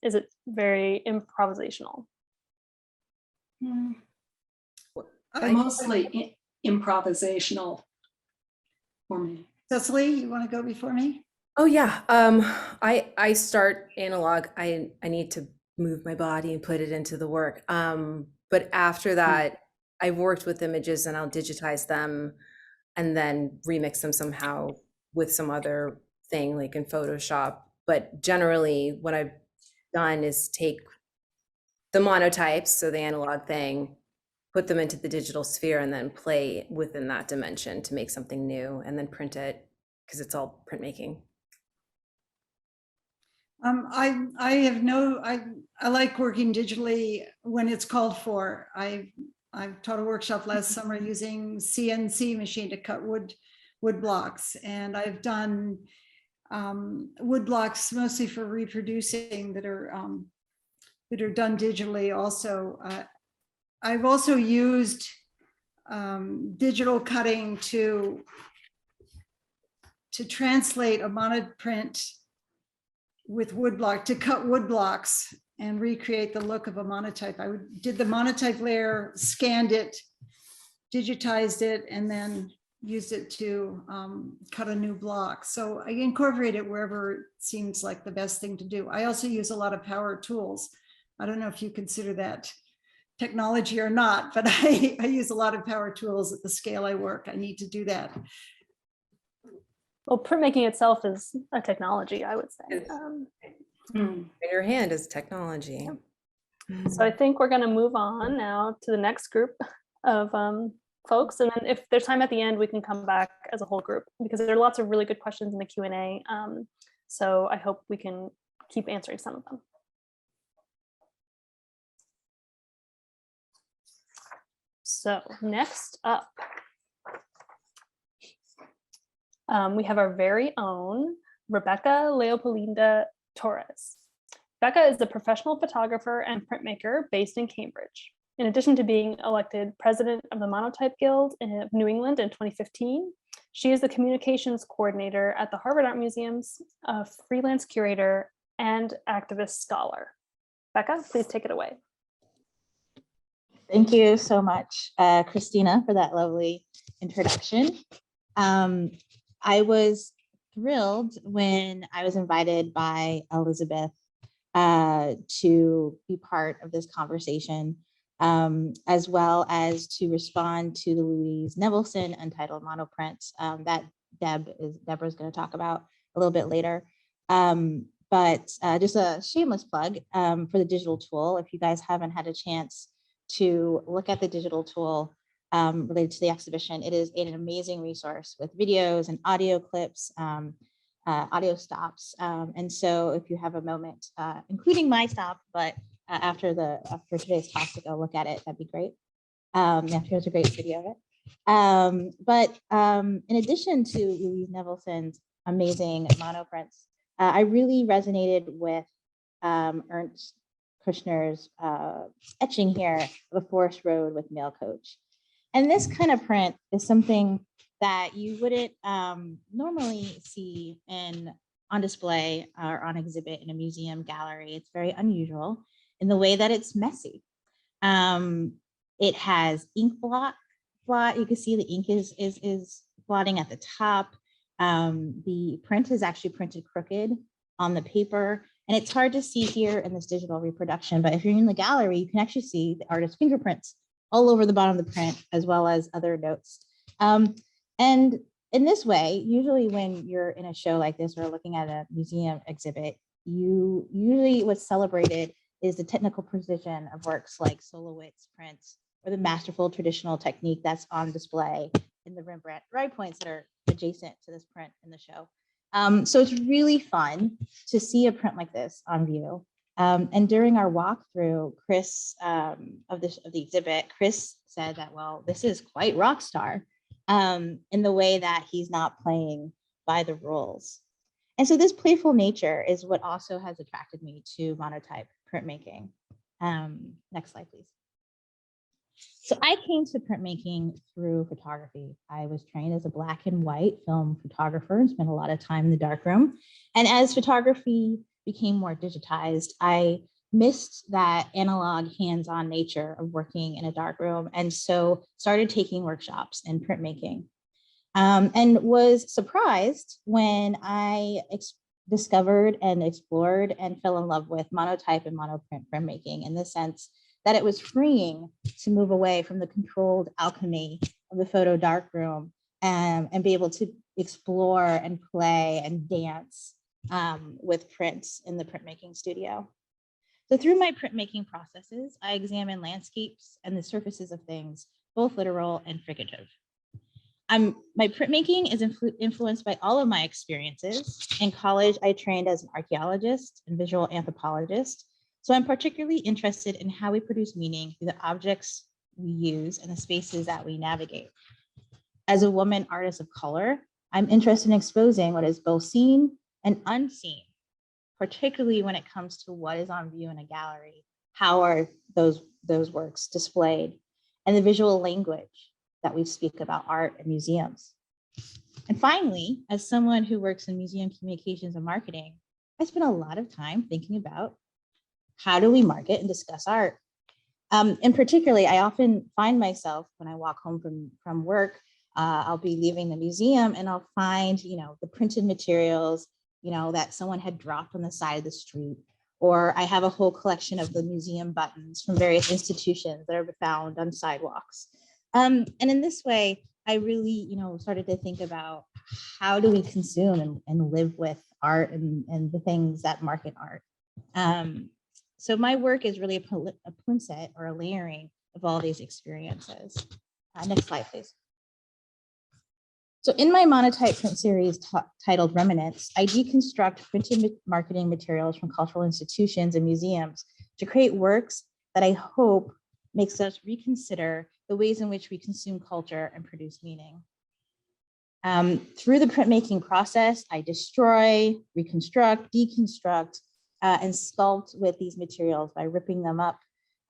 is it very improvisational? Mostly improvisational for me. Cecily, you want to go before me? Oh yeah. I start analog. I need to move my body and put it into the work. But after that, I've worked with images and I'll digitize them and then remix them somehow with some other thing like in Photoshop. But generally what I've done is take the monotypes, so the analog thing, put them into the digital sphere and then play within that dimension to make something new and then print it because it's all printmaking. I like working digitally when it's called for. I taught a workshop last summer using CNC machine to cut wood blocks, and I've done wood blocks mostly for reproducing that are done digitally. Also, I've also used digital cutting to translate a monoprint with woodblock, to cut wood blocks and recreate the look of a monotype. I did the monotype layer, scanned it, digitized it, and then used it to cut a new block. So I incorporate it wherever it seems like the best thing to do. I also use a lot of power tools. I don't know if you consider that technology or not, but I use a lot of power tools at the scale I work. I need to do that. Well, printmaking itself is a technology, I would say. In your hand is technology. Yeah. So I think we're going to move on now to the next group of folks, and then if there's time at the end, we can come back as a whole group because there are lots of really good questions in the Q&A. So I hope we can keep answering some of them. So next up, we have our very own Rebecca Leopolinda Torres. Rebecca is a professional photographer and printmaker based in Cambridge. In addition to being elected president of the Monotype Guild of New England in 2015, she is the communications coordinator at the Harvard Art Museums, a freelance curator, and activist scholar. Becca, please take it away. Thank you so much, Christina, for that lovely introduction. I was thrilled when I was invited by Elizabeth to be part of this conversation, as well as to respond to the Louise Nevelson Untitled Monoprint that Deborah's going to talk about a little bit later. But just a shameless plug for the digital tool. If you guys haven't had a chance to look at the digital tool related to the exhibition, it is an amazing resource with videos and audio clips, audio stops. And so if you have a moment, including my stop, but after today's talk to go look at it, that'd be great. Yeah, here's a great video of it. But in addition to Louise Nevelson's amazing monoprints, I really resonated with Ernst Kushner's etching here of a forest road with mail coach. And this kind of print is something that you wouldn't normally see on display or on exhibit in a museum gallery. It's very unusual in the way that it's messy. It has ink blot. You can see the ink is blotting at the top. The print is actually printed crooked on the paper. And it's hard to see here in this digital reproduction, but if you're in the gallery, you can actually see the artist's fingerprints all over the bottom of the print, as well as other notes. And in this way, usually when you're in a show like this or looking at a museum exhibit, usually what's celebrated is the technical precision of works like Solowitz's prints or the masterful traditional technique that's on display in the Rembrandt dry points that are adjacent to this print in the show. So it's really fun to see a print like this on view. And during our walkthrough, Chris of the exhibit, Chris said that, well, this is quite rock star in the way that he's not playing by the rules. And so this playful nature is what also has attracted me to monotype printmaking. Next slide, please. So I came to printmaking through photography. I was trained as a black and white film photographer and spent a lot of time in the darkroom. And as photography became more digitized, I missed that analog hands-on nature of working in a darkroom, and so started taking workshops in printmaking. And was surprised when I discovered and explored and fell in love with monotype and monoprint printmaking, in the sense that it was freeing to move away from the controlled alchemy of the photo darkroom and be able to explore and play and dance with prints in the printmaking studio. So through my printmaking processes, I examine landscapes and the surfaces of things, both literal and figurative. My printmaking is influenced by all of my experiences. In college, I trained as an archaeologist and visual anthropologist. So I'm particularly interested in how we produce meaning through the objects we use and the spaces that we navigate. As a woman artist of color, I'm interested in exposing what is both seen and unseen, particularly when it comes to what is on view in a gallery. How are those works displayed, and the visual language that we speak about art and museums. And finally, as someone who works in museum communications and marketing, I spend a lot of time thinking about how do we market and discuss art. And particularly, I often find myself when I walk home from work, I'll be leaving the museum and I'll find, the printed materials, that someone had dropped on the side of the street, or I have a whole collection of the museum buttons from various institutions that are found on sidewalks. And in this way, I really, started to think about how do we consume and live with art and the things that market art. So my work is really a plinset or a layering of all these experiences. Next slide, please. So in my monotype print series titled Remnants, I deconstruct printed marketing materials from cultural institutions and museums to create works that I hope makes us reconsider the ways in which we consume culture and produce meaning. Through the printmaking process, I destroy, reconstruct, deconstruct, and sculpt with these materials by ripping them up,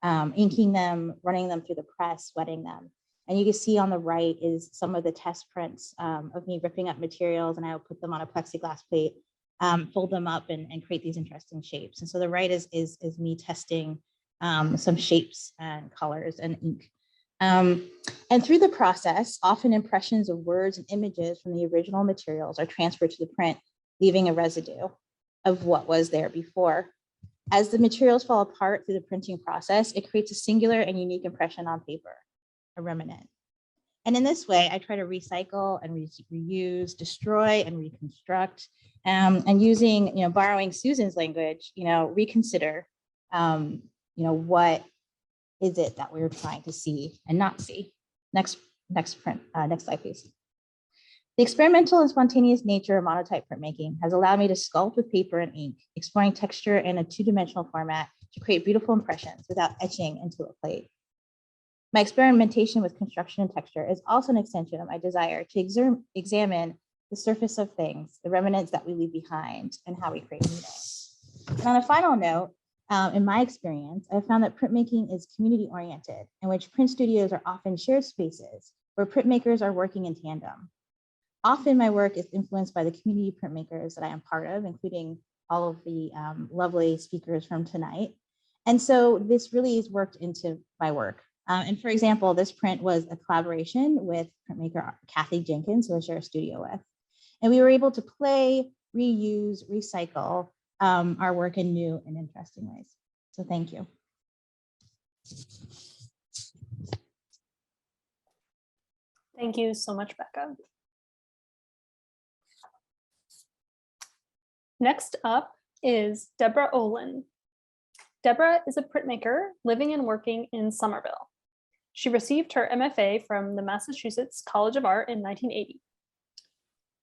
inking them, running them through the press, wetting them. And you can see on the right is some of the test prints of me ripping up materials, and I will put them on a plexiglass plate, fold them up and create these interesting shapes. And so the right is me testing some shapes and colors and ink. And through the process, often impressions of words and images from the original materials are transferred to the print, leaving a residue of what was there before. As the materials fall apart through the printing process, it creates a singular and unique impression on paper, a remnant. And in this way, I try to recycle and reuse, destroy and reconstruct, and using, borrowing Susan's language, reconsider, what is it that we're trying to see and not see. Next slide, please. The experimental and spontaneous nature of monotype printmaking has allowed me to sculpt with paper and ink, exploring texture in a two-dimensional format to create beautiful impressions without etching into a plate. My experimentation with construction and texture is also an extension of my desire to examine the surface of things, the remnants that we leave behind, and how we create meaning. And on a final note, in my experience, I've found that printmaking is community-oriented, in which print studios are often shared spaces where printmakers are working in tandem. Often my work is influenced by the community printmakers that I am part of, including all of the lovely speakers from tonight. And so this really is worked into my work. And for example, this print was a collaboration with printmaker Kathy Jenkins, who I share a studio with. And we were able to play, reuse, recycle our work in new and interesting ways. So thank you. Thank you so much, Becca. Next up is Deborah Olin. Deborah is a printmaker living and working in Somerville. She received her MFA from the Massachusetts College of Art in 1980.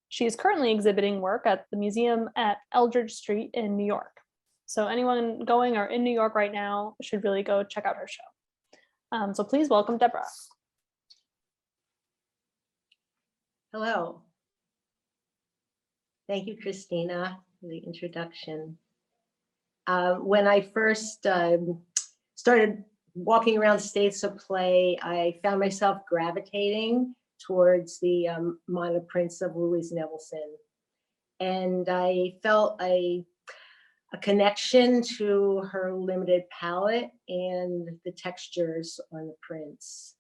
She is currently exhibiting work at the museum at Eldridge Street in New York. So anyone going or in New York right now should really go check out her show. So please welcome Deborah. Hello. Thank you, Christina, for the introduction. When I first started walking around States of Play, I found myself gravitating towards the monoprints of Louise Nevelson. And I felt a connection to her limited palette and the textures on the prints.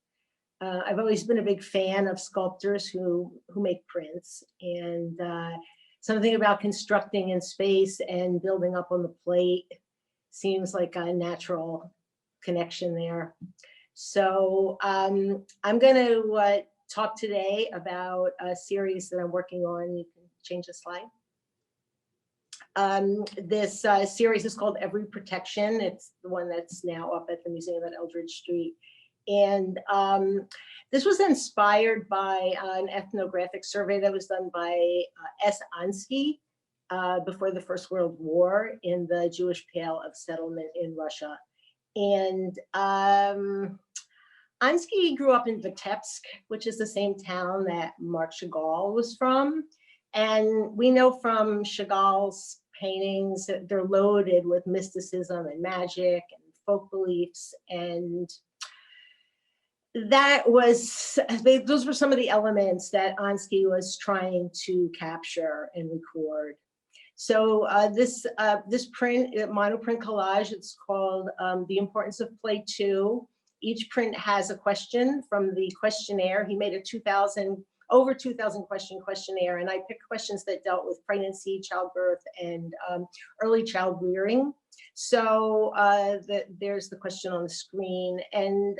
I've always been a big fan of sculptors who make prints, and something about constructing in space and building up on the plate seems like a natural connection there. So I'm going to talk today about a series that I'm working on. You can change the slide. This series is called Every Protection. It's the one that's now up at the Museum at Eldridge Street. And this was inspired by an ethnographic survey that was done by S. Ansky before the First World War in the Jewish Pale of Settlement in Russia. And Ansky grew up in Vitebsk, which is the same town that Marc Chagall was from. And we know from Chagall's paintings that they're loaded with mysticism and magic and folk beliefs. And those were some of the elements that Ansky was trying to capture and record. So this print, monoprint collage, it's called The Importance of Play 2. Each print has a question from the questionnaire. He made a over 2,000 question questionnaire, and I picked questions that dealt with pregnancy, childbirth, and early child rearing. So there's the question on the screen. And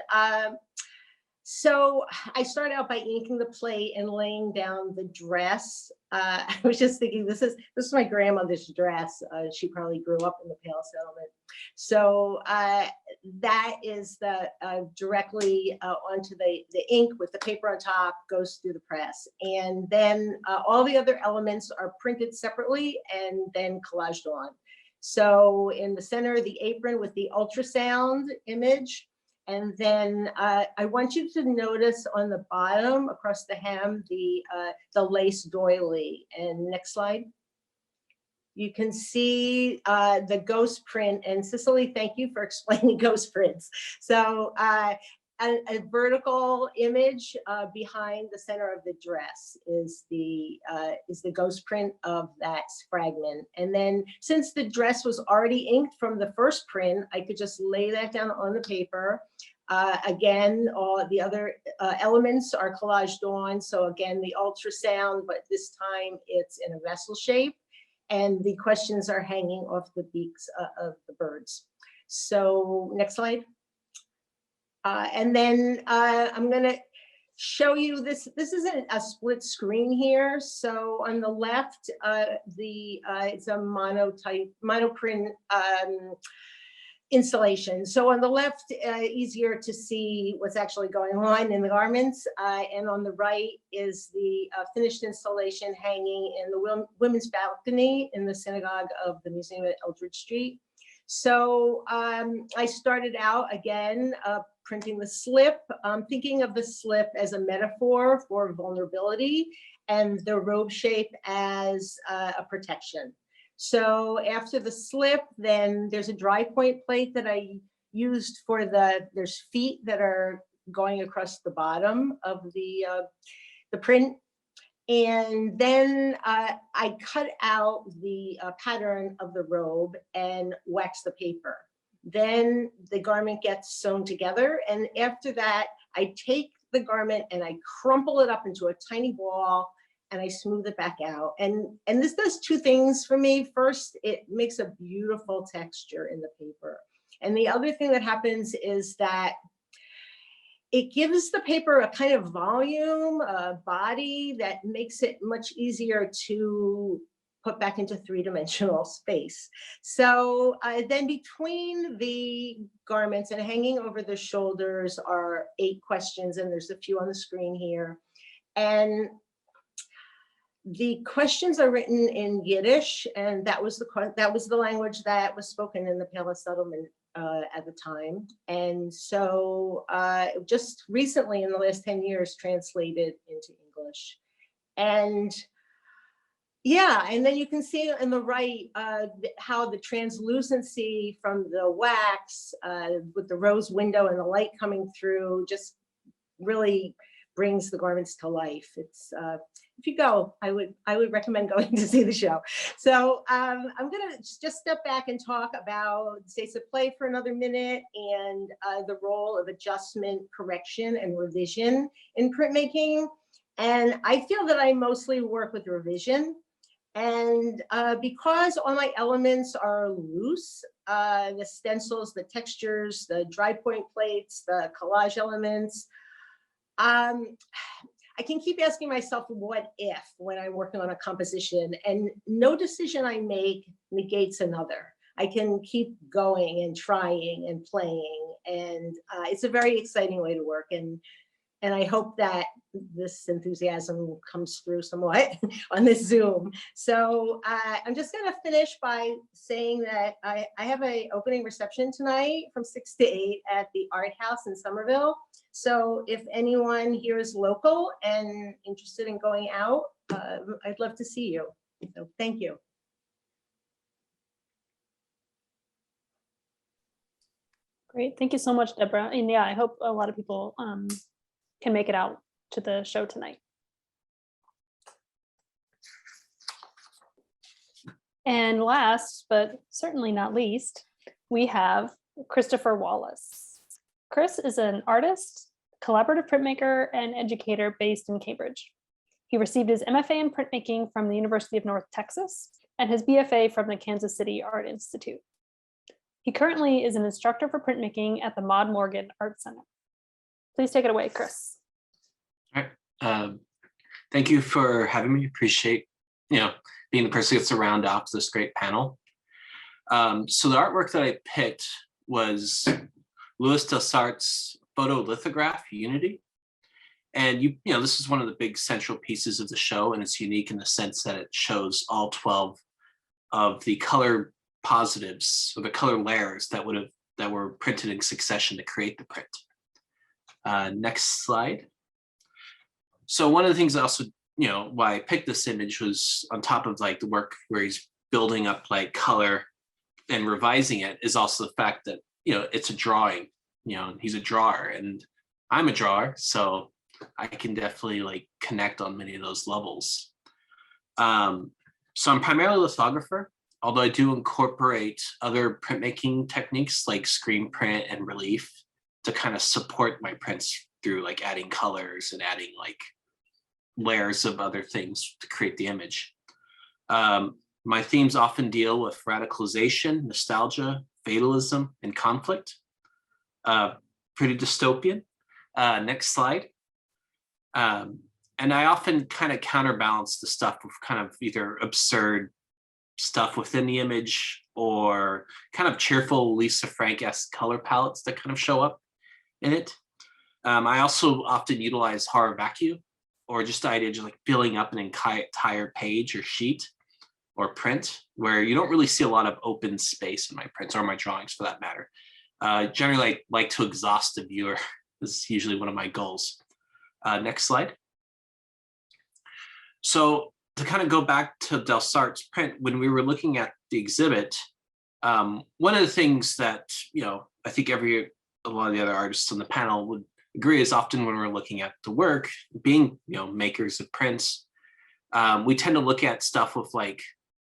so I started out by inking the plate and laying down the dress. I was just thinking, this is my grandmother's dress. She probably grew up in the Pale Settlement. So that is the directly onto the ink with the paper on top, goes through the press. And then all the other elements are printed separately and then collaged on. So in the center, the apron with the ultrasound image. And then I want you to notice on the bottom across the hem, the lace doily. And next slide. You can see the ghost print. And Cicely, thank you for explaining ghost prints. So a vertical image behind the center of the dress is the ghost print of that fragment. And then since the dress was already inked from the first print, I could just lay that down on the paper. Again, all the other elements are collaged on. So again, the ultrasound, but this time it's in a vessel shape. And the questions are hanging off the beaks of the birds. So next slide. And then I'm going to show you this. This isn't a split screen here. So on the left, it's a monoprint installation. So on the left, easier to see what's actually going on in the garments. And on the right is the finished installation hanging in the women's balcony in the synagogue of the Museum at Eldridge Street. So I started out again printing the slip, thinking of the slip as a metaphor for vulnerability and the robe shape as a protection. So after the slip, then there's a dry point plate that I used for there's feet that are going across the bottom of the print. And then I cut out the pattern of the robe and wax the paper. Then the garment gets sewn together. And after that, I take the garment and I crumple it up into a tiny ball and I smooth it back out. And this does two things for me. First, it makes a beautiful texture in the paper. And the other thing that happens is that it gives the paper a kind of volume, a body that makes it much easier to put back into three-dimensional space. So then between the garments and hanging over the shoulders are 8 questions, and there's a few on the screen here. And The questions are written in Yiddish, and that was the language that was spoken in the Palace settlement at the time. And so just recently, in the last 10 years, translated into English. And yeah, and then you can see on the right how the translucency from the wax with the rose window and the light coming through just really brings the garments to life. It's if you go, I would recommend going to see the show. So I'm gonna just step back and talk about States of Play for another minute and the role of adjustment, correction, and revision in printmaking. And I feel that I mostly work with revision. And because all my elements are loose, the stencils, the textures, the dry point plates, the collage elements, I can keep asking myself, what if, when I'm working on a composition, and no decision I make negates another. I can keep going and trying and playing. And it's a very exciting way to work. And I hope that this enthusiasm comes through somewhat on this Zoom. So I'm just gonna finish by saying that I have an opening reception tonight from 6 to 8 at the Art House in Somerville. So if anyone here is local and interested in going out, I'd love to see you. So thank you. Great, thank you so much, Deborah. And yeah, I hope a lot of people can make it out to the show tonight. And last, but certainly not least, we have Christopher Wallace. Chris is an artist, collaborative printmaker, and educator based in Cambridge. He received his MFA in printmaking from the University of North Texas and his BFA from the Kansas City Art Institute. He currently is an instructor for printmaking at the Maud Morgan Art Center. Please take it away, Chris. All right. Thank you for having me. Appreciate, being the person who gets to round off this great panel. So the artwork that I picked was Louis Delsart's photolithograph, Unity. And this is one of the big central pieces of the show, and it's unique in the sense that it shows all 12 of the color positives or the color layers that were printed in succession to create the print. Next slide. So one of the things I also, why I picked this image was on top of like the work where he's building up like color and revising it, is also the fact that, it's a drawing, he's a drawer and I'm a drawer. So I can definitely like connect on many of those levels. So I'm primarily a lithographer, although I do incorporate other printmaking techniques like screen print and relief to kind of support my prints through like adding colors and adding like layers of other things to create the image. My themes often deal with radicalization, nostalgia, fatalism, and conflict. Pretty dystopian. Next slide. And I often kind of counterbalance the stuff with kind of either absurd stuff within the image or kind of cheerful Lisa Frank-esque color palettes that kind of show up in it. I also often utilize horror vacuum, or just the idea of just like filling up an entire page or sheet or print, where you don't really see a lot of open space in my prints or my drawings for that matter. Generally, I like to exhaust the viewer. This is usually one of my goals. Next slide. So to kind of go back to Delsart's print, when we were looking at the exhibit, one of the things that, I think a lot of the other artists on the panel would agree is often when we're looking at the work, being, makers of prints, we tend to look at stuff with like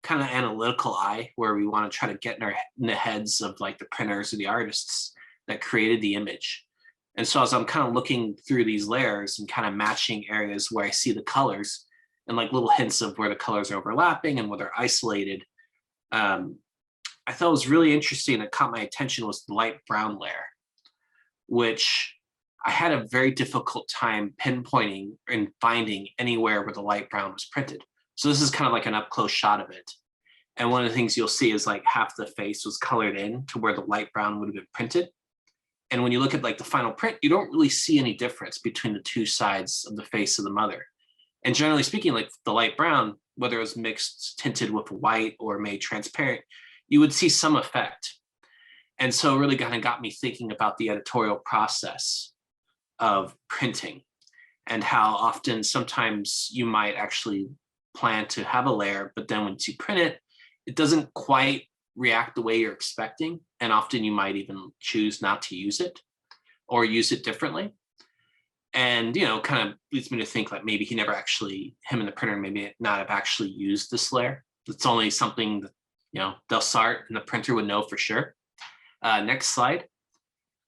kind of analytical eye, where we want to try to get in the heads of like the printers or the artists that created the image. And so as I'm kind of looking through these layers and kind of matching areas where I see the colors and like little hints of where the colors are overlapping and where they're isolated, I thought was really interesting that caught my attention was the light brown layer, which I had a very difficult time pinpointing and finding anywhere where the light brown was printed. So this is kind of like an up close shot of it. And one of the things you'll see is like half the face was colored in to where the light brown would have been printed. And when you look at like the final print, you don't really see any difference between the two sides of the face of the mother. And generally speaking, like the light brown, whether it was mixed tinted with white or made transparent, you would see some effect. And so it really kind of got me thinking about the editorial process of printing and how often sometimes you might actually plan to have a layer, but then once you print it, it doesn't quite react the way you're expecting. And often you might even choose not to use it or use it differently. And, kind of leads me to think like maybe he never actually, him and the printer maybe not have actually used this layer. It's only something that, Delsarte and the printer would know for sure. Next slide.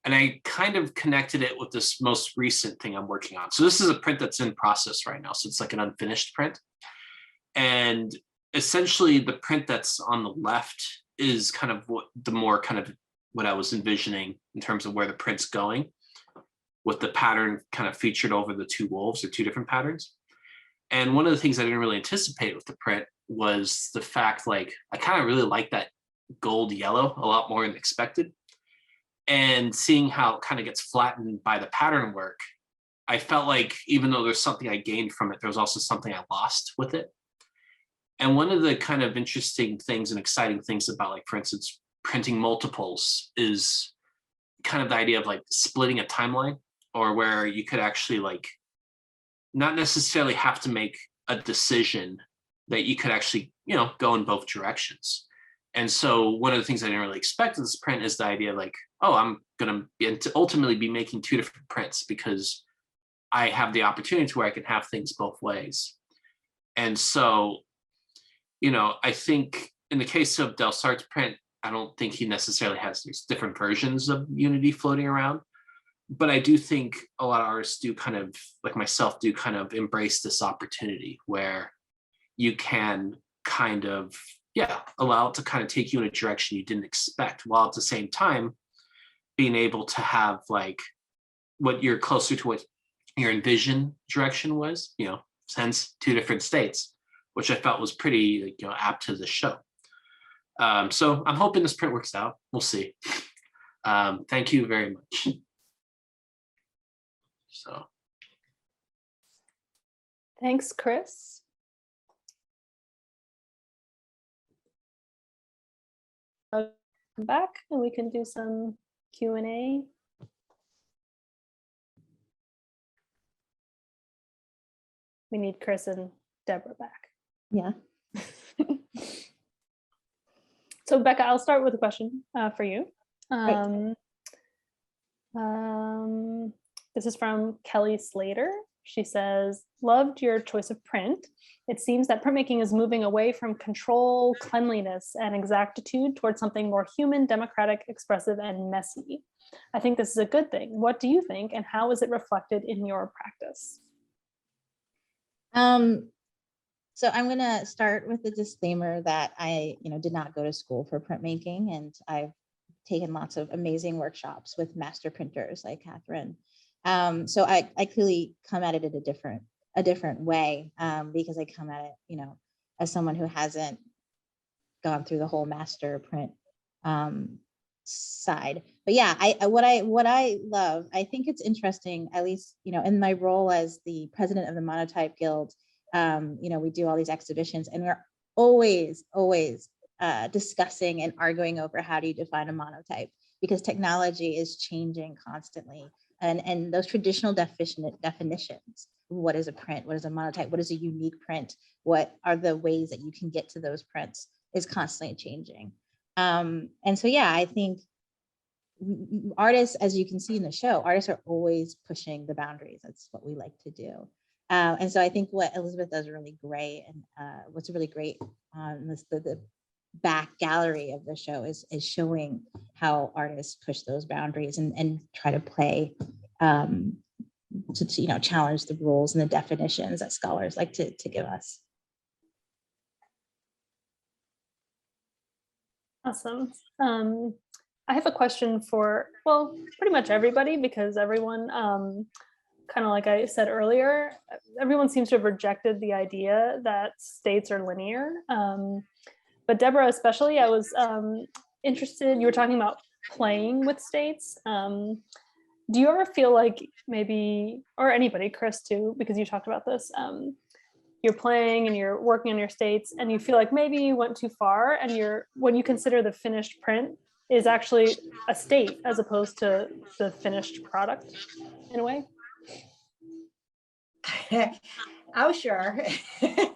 And I kind of connected it with this most recent thing I'm working on. So this is a print that's in process right now. So it's like an unfinished print. And essentially the print that's on the left is kind of what I was envisioning in terms of where the print's going, with the pattern kind of featured over the two wolves or two different patterns. And one of the things I didn't really anticipate with the print was the fact, like, I kind of really like that gold yellow a lot more than expected. And seeing how it kind of gets flattened by the pattern work, I felt like even though there's something I gained from it, there was also something I lost with it. And one of the kind of interesting things and exciting things about, like, for instance, printing multiples is kind of the idea of like splitting a timeline, or where you could actually like not necessarily have to make a decision, that you could actually, go in both directions. And so one of the things I didn't really expect in this print is the idea of like, oh, I'm going to ultimately be making two different prints because I have the opportunity to where I can have things both ways. And so, I think in the case of Delsarte's print, I don't think he necessarily has these different versions of Unity floating around. But I do think a lot of artists do kind of, like myself, do kind of embrace this opportunity where you can kind of, allow it to kind of take you in a direction you didn't expect, while at the same time being able to have like what you're closer to what your envision direction was, hence two different states, which I felt was pretty, apt to the show. So I'm hoping this print works out. We'll see. Thank you very much. So. Thanks, Chris. I'll come back and we can do some Q&A. We need Chris and Deborah back. Yeah. So Becca, I'll start with a question for you. This is from Kelly Slater. She says, loved your choice of print. It seems that printmaking is moving away from control, cleanliness, and exactitude towards something more human, democratic, expressive, and messy. I think this is a good thing. What do you think, and how is it reflected in your practice? So I'm going to start with the disclaimer that I, did not go to school for printmaking, and I've taken lots of amazing workshops with master printers like Catherine. So I clearly come at it in a different way, because I come at it, as someone who hasn't gone through the whole master print side. But yeah, what I love, I think it's interesting, at least, in my role as the president of the Monotype Guild, we do all these exhibitions, and we're always discussing and arguing over how do you define a monotype, because technology is changing constantly. And those traditional definitions, what is a print, what is a monotype, what is a unique print, what are the ways that you can get to those prints, is constantly changing. And so, yeah, I think artists, as you can see in the show, artists are always pushing the boundaries. That's what we like to do. And so I think what Elizabeth does really great, and what's really great on the back gallery of the show is showing how artists push those boundaries and try to play to challenge the rules and the definitions that scholars like to give us. Awesome. I have a question for, well, pretty much everybody, because everyone, kind of like I said earlier, everyone seems to have rejected the idea that states are linear. But Deborah, especially, I was interested, you were talking about playing with states. Do you ever feel like maybe, or anybody, Chris too, because you talked about this, you're playing and you're working on your states and you feel like maybe you went too far, and when you consider the finished print is actually a state as opposed to the finished product in a way? Oh, sure. Yeah,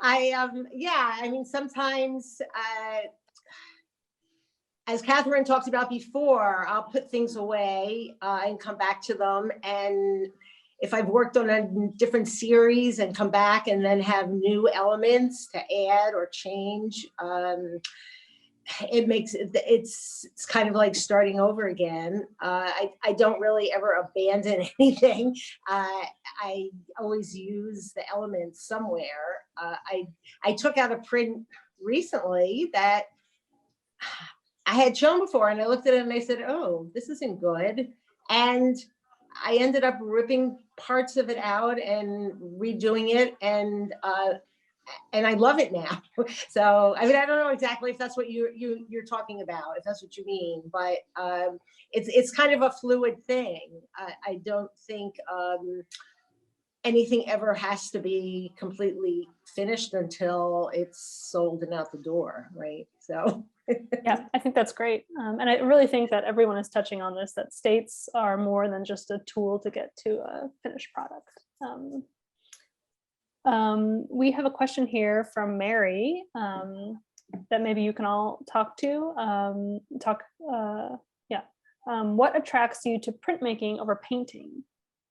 I mean, sometimes, as Catherine talked about before, I'll put things away and come back to them. And if I've worked on a different series and come back and then have new elements to add or change, it makes it's kind of like starting over again. I don't really ever abandon anything. I always use the elements somewhere. I took out a print recently that I had shown before, and I looked at it and I said, oh, this isn't good. And I ended up ripping parts of it out and redoing it, and I love it now. So I mean, I don't know exactly if that's what you're talking about, if that's what you mean, but it's kind of a fluid thing. I don't think anything ever has to be completely finished until it's sold and out the door, right? So. Yeah, I think that's great. And I really think that everyone is touching on this, that states are more than just a tool to get to a finished product. We have a question here from Mary that maybe you can all talk to. What attracts you to printmaking over painting?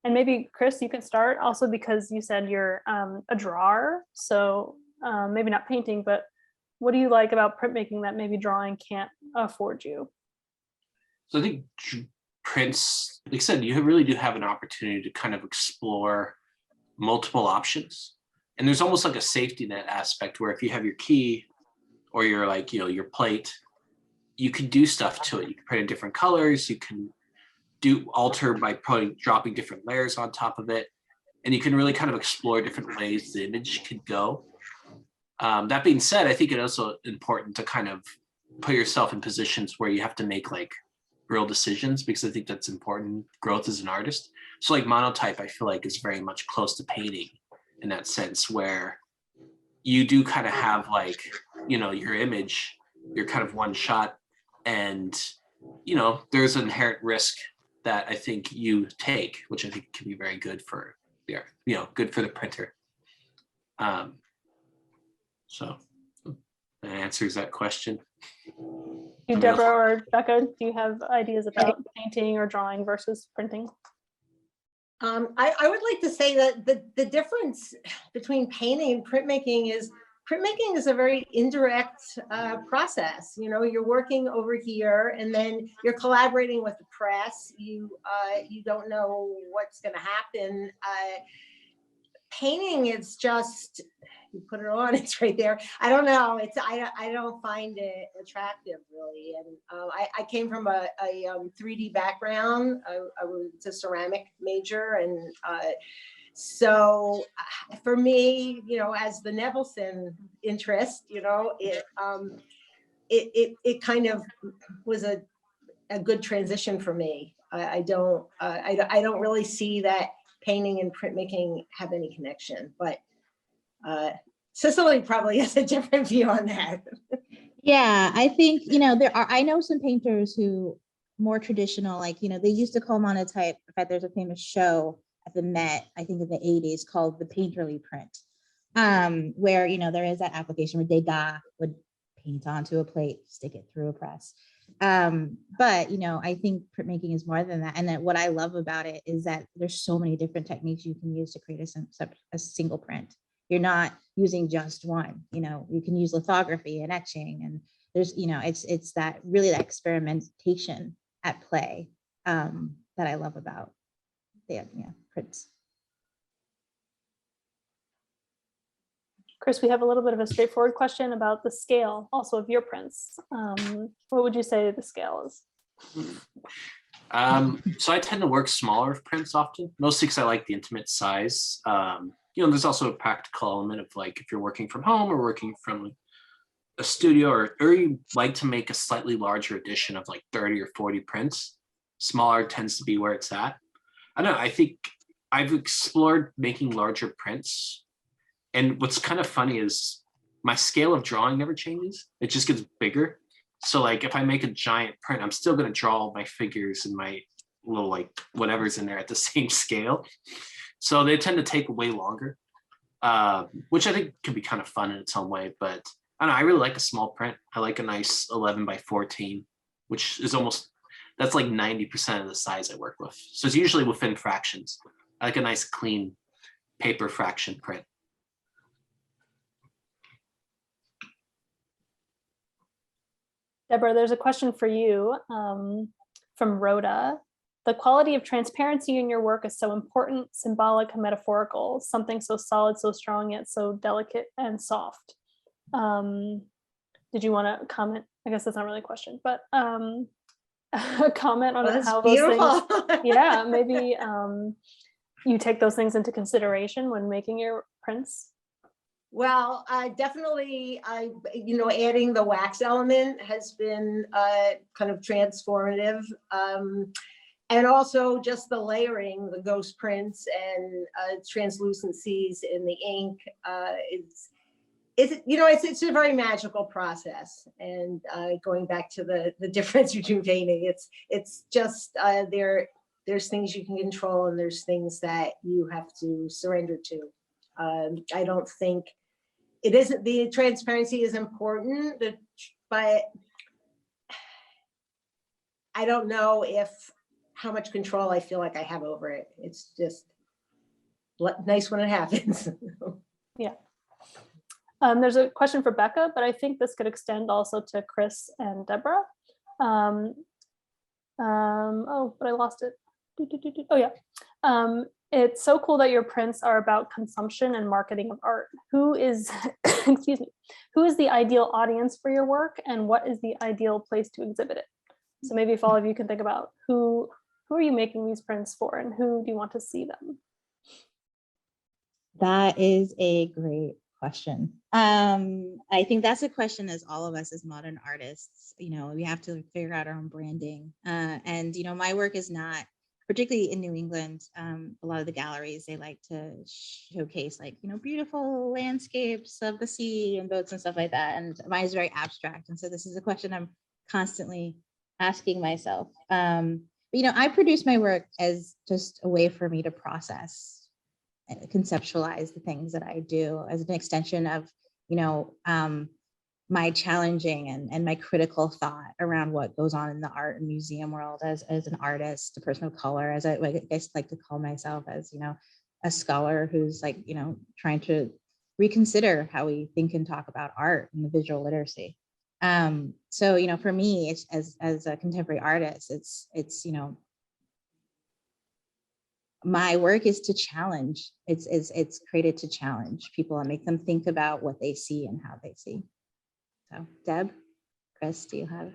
And maybe Chris, you can start also because you said you're a drawer, so maybe not painting, but what do you like about printmaking that maybe drawing can't afford you? So I think prints, like I said, you really do have an opportunity to kind of explore multiple options. And there's almost like a safety net aspect where if you have your key or your your plate, you can do stuff to it. You can print in different colors. You can alter by dropping different layers on top of it. And you can really kind of explore different ways the image could go. That being said, I think it's also important to kind of put yourself in positions where you have to make like real decisions, because I think that's important growth as an artist. So like monotype, I feel like is very much close to painting in that sense, where you do kind of have like, your image, you're kind of one shot, and, there's an inherent risk that I think you take, which I think can be very good for, good for the printer. So that answers that question. You, Deborah or Becca, do you have ideas about painting or drawing versus printing? I would like to say that the difference between painting and printmaking is a very indirect process. You're working over here and then you're collaborating with the press. You don't know what's going to happen. Painting is just, you put it on, it's right there. I don't know. I don't find it attractive really. And I came from a 3D background. I was a ceramic major, and so for me, as the Nevelson interest, it kind of was a good transition for me. I don't really see that painting and printmaking have any connection, but Cicely probably has a different view on that. Yeah, I think, I know some painters who more traditional, like, they used to call monotype. In fact, there's a famous show at the Met, I think in the 80s, called The Painterly Print, where, there is that application where Degas would paint onto a plate, stick it through a press. But, I think printmaking is more than that. And that what I love about it is that there's so many different techniques you can use to create a single print. You're not using just one, you can use lithography and etching, and there's, it's that really that experimentation at play that I love about the prints. Chris, we have a little bit of a straightforward question about the scale also of your prints. What would you say the scale is? So I tend to work smaller prints often, mostly because I like the intimate size. There's also a practical element of like if you're working from home or working from a studio, or you like to make a slightly larger edition of like 30 or 40 prints. Smaller tends to be where it's at. I don't know. I think I've explored making larger prints And what's kind of funny is my scale of drawing never changes. It just gets bigger. So like if I make a giant print, I'm still going to draw all my figures and my little like whatever's in there at the same scale. So they tend to take way longer, which I think can be kind of fun in its own way. But I don't know, I really like a small print. I like a nice 11 by 14, which is that's like 90% of the size I work with. So it's usually within fractions. I like a nice clean paper fraction print. Deborah, there's a question for you from Rhoda. The quality of transparency in your work is so important, symbolic and metaphorical, something so solid, so strong, yet so delicate and soft. Did you want to comment? I guess that's not really a question, but a comment on That's how those beautiful. things, yeah, maybe you take those things into consideration when making your prints. Well, definitely, adding the wax element has been kind of transformative. And also just the layering, the ghost prints and translucencies in the ink. It's a very magical process. And going back to the difference between painting, it's just there's things you can control and there's things that you have to surrender to. I don't think it isn't, the transparency is important, but I don't know how much control I feel like I have over it. It's just nice when it happens. Yeah. There's a question for Becca, but I think this could extend also to Chris and Deborah. Oh, but I lost it. Oh yeah. It's so cool that your prints are about consumption and marketing of art. Who is, excuse me, who is the ideal audience for your work and what is the ideal place to exhibit it? So maybe if all of you can think about who are you making these prints for and who do you want to see them? That is a great question. I think that's a question as all of us as modern artists, we have to figure out our own branding. And my work is not, particularly in New England, a lot of the galleries, they like to showcase beautiful landscapes of the sea and boats and stuff like that. And mine is very abstract. And so this is a question I'm constantly asking myself. I produce my work as just a way for me to process and conceptualize the things that I do as an extension of, my challenging and my critical thought around what goes on in the art and museum world as an artist, a person of color, as I guess like to call myself as, a scholar who's trying to reconsider how we think and talk about art and the visual literacy. So, for me, it's, as a contemporary artist, it's my work is to challenge. It's created to challenge people and make them think about what they see and how they see. So, Deb, Chris, do you have?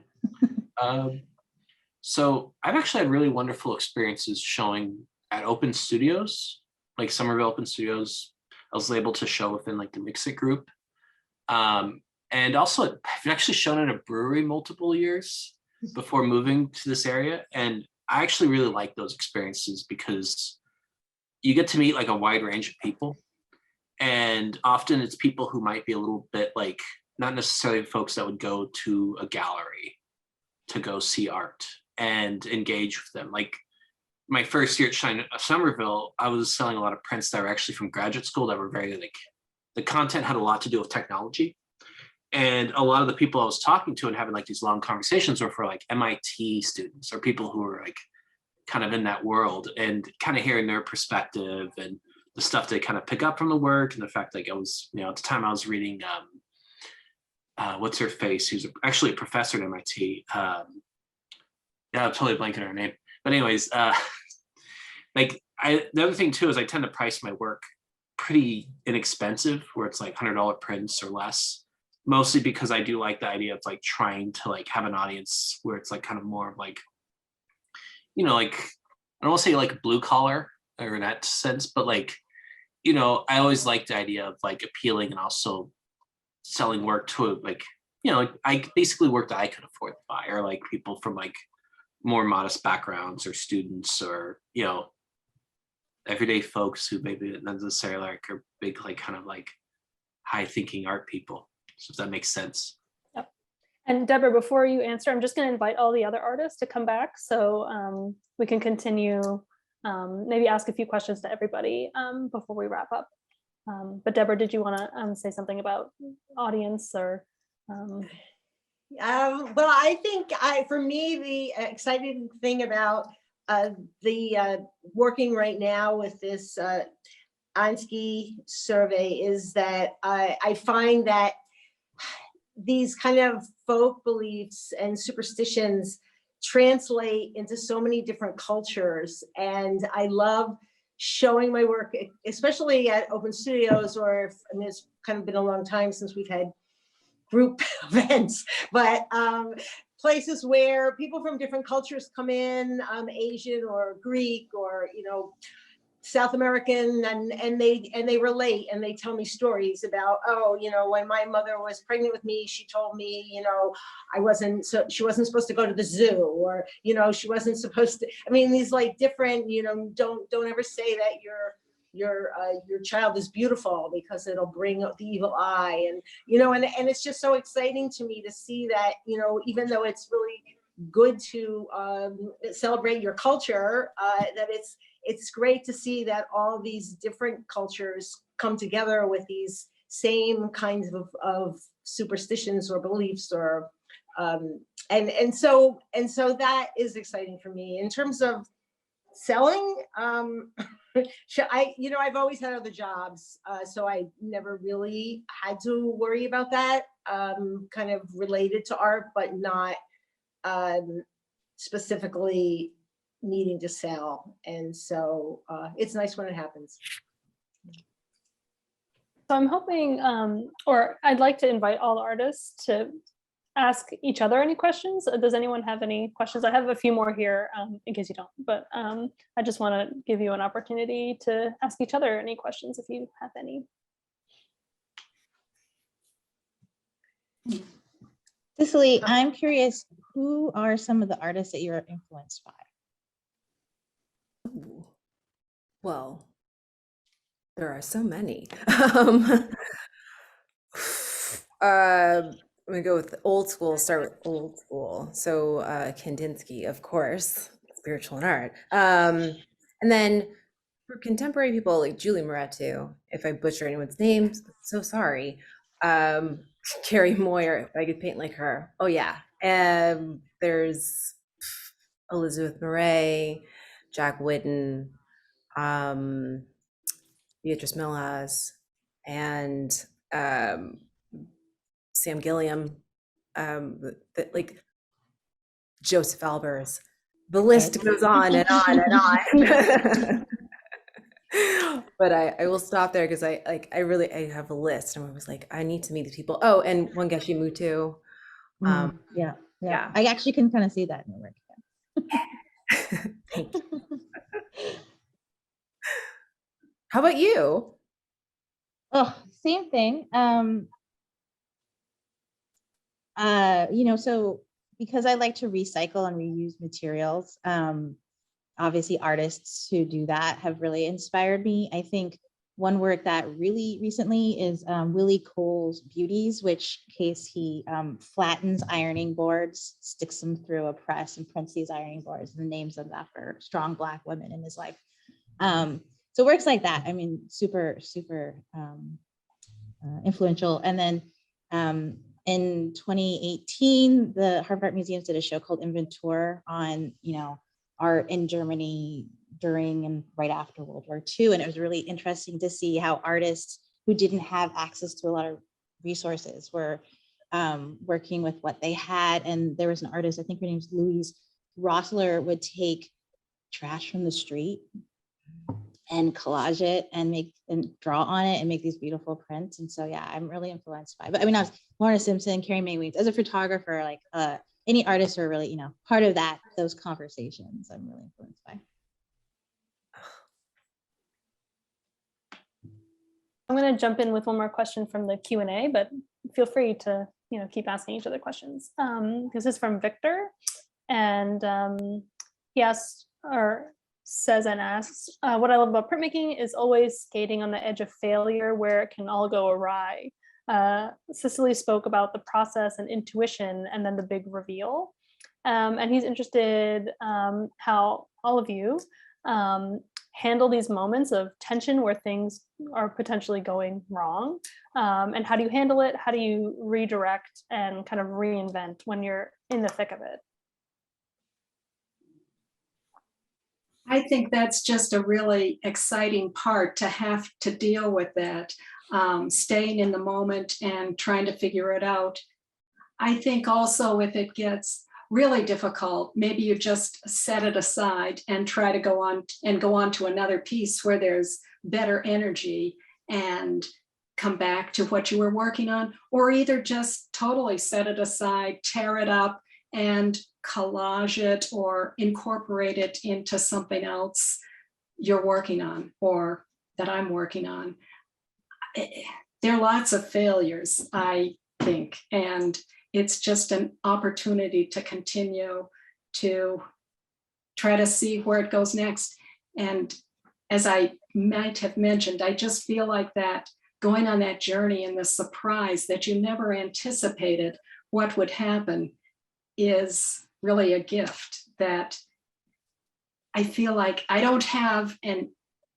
So I've actually had really wonderful experiences showing at open studios, like Somerville Open Studios. I was able to show within the Mix It group. And also I've actually shown at a brewery multiple years before moving to this area. And I actually really like those experiences because you get to meet a wide range of people. And often it's people who might be a little bit not necessarily folks that would go to a gallery to go see art and engage with them. My first year at Somerville, I was selling a lot of prints that were actually from graduate school that were very the content had a lot to do with technology. And a lot of the people I was talking to and having these long conversations were for MIT students or people who were kind of in that world and kind of hearing their perspective and the stuff they kind of pick up from the work and the fact I was, at the time I was reading what's her face, who's actually a professor at MIT. Yeah, I'm totally blanking on her name. But anyways, the other thing too is I tend to price my work pretty inexpensive, where it's $100 prints or less, mostly because I do like the idea of trying to have an audience where it's kind of more of I don't want to say blue collar or in that sense, but I always like the idea of appealing and also selling work to I basically work that I could afford to buy, or people from more modest backgrounds or students or everyday folks who maybe not necessarily are big kind of high thinking art people. So if that makes sense. And Deborah, before you answer, I'm just going to invite all the other artists to come back so we can continue, maybe ask a few questions to everybody before we wrap up. But Deborah, did you want to say something about audience or? Well, I think for me, the exciting thing about the working right now with this Ansky survey is that I find that these kind of folk beliefs and superstitions translate into so many different cultures. And I love showing my work, especially at Open Studios, or I mean, it's kind of been a long time since we've had group events, but places where people from different cultures come in, Asian or Greek or, you know, South American, and they relate and they tell me stories about, oh, you know, when my mother was pregnant with me, she told me, you know, she wasn't supposed to go to the zoo, or, you know, she wasn't supposed to, I mean, these like different, you know, don't ever say that your child is beautiful because it'll bring up the evil eye, and, you know, and it's just so exciting to me to see that, you know, even though it's really good to celebrate your culture, that it's great to see that all these different cultures come together with these same kinds of superstitions or beliefs, or and so that is exciting for me. In terms of selling, I've always had other jobs, so I never really had to worry about that, kind of related to art, but not specifically needing to sell. And so it's nice when it happens. So I'm hoping, or I'd like to invite all artists to ask each other any questions. Does anyone have any questions? I have a few more here in case you don't, but I just want to give you an opportunity to ask each other any questions if you have any. Cicely, I'm curious, who are some of the artists that you're influenced by? Ooh. Well, there are so many. I'm gonna go with old school, start with old school. So Kandinsky, of course, spiritual and art. And then for contemporary people like Julie Moretu, if I butcher anyone's names, so sorry. Carrie Moyer, if I could paint like her. Oh yeah. There's Elizabeth Murray, Jack Whitten, Beatrice Milhaz, and Sam Gilliam, like Joseph Albers. The list goes on and on and on. But I will stop there because I have a list. And I was like, I need to meet these people. Oh, and Wangechi Mutu. Yeah. I actually can kind of see that in your work. Thank you. How about you? Oh, same thing. So because I like to recycle and reuse materials, obviously artists who do that have really inspired me. I think one work that really recently is Willie Cole's Beauties, which case he flattens ironing boards, sticks them through a press and prints these ironing boards, and the names of that for strong Black women in his life. So works like that, I mean, super influential. And then in 2018, the Harvard Art Museums did a show called Inventur on, art in Germany during and right after World War II. And it was really interesting to see how artists who didn't have access to a lot of resources were working with what they had. And there was an artist, I think her name's Louise Rossler, would take trash from the street and collage it and draw on it and make these beautiful prints. And so, yeah, I'm really influenced by, but I mean, I was Lorna Simpson, Carrie Mae Weems, as a photographer, like any artists are really, part of those conversations I'm really influenced by. I'm going to jump in with one more question from the Q&A, but feel free to, keep asking each other questions. This is from Victor, and he asked, or says and asks, what I love about printmaking is always skating on the edge of failure where it can all go awry. Cicely spoke about the process and intuition and then the big reveal. And he's interested how all of you handle these moments of tension where things are potentially going wrong. And how do you handle it? How do you redirect and kind of reinvent when you're in the thick of it? I think that's just a really exciting part to have to deal with that, staying in the moment and trying to figure it out. I think also if it gets really difficult, maybe you just set it aside and try to go on to another piece where there's better energy and come back to what you were working on, or either just totally set it aside, tear it up and collage it or incorporate it into something else you're working on or that I'm working on. There are lots of failures, I think, and it's just an opportunity to continue to try to see where it goes next. And as I might have mentioned, I just feel like that going on that journey and the surprise that you never anticipated what would happen is really a gift that I feel like I don't have an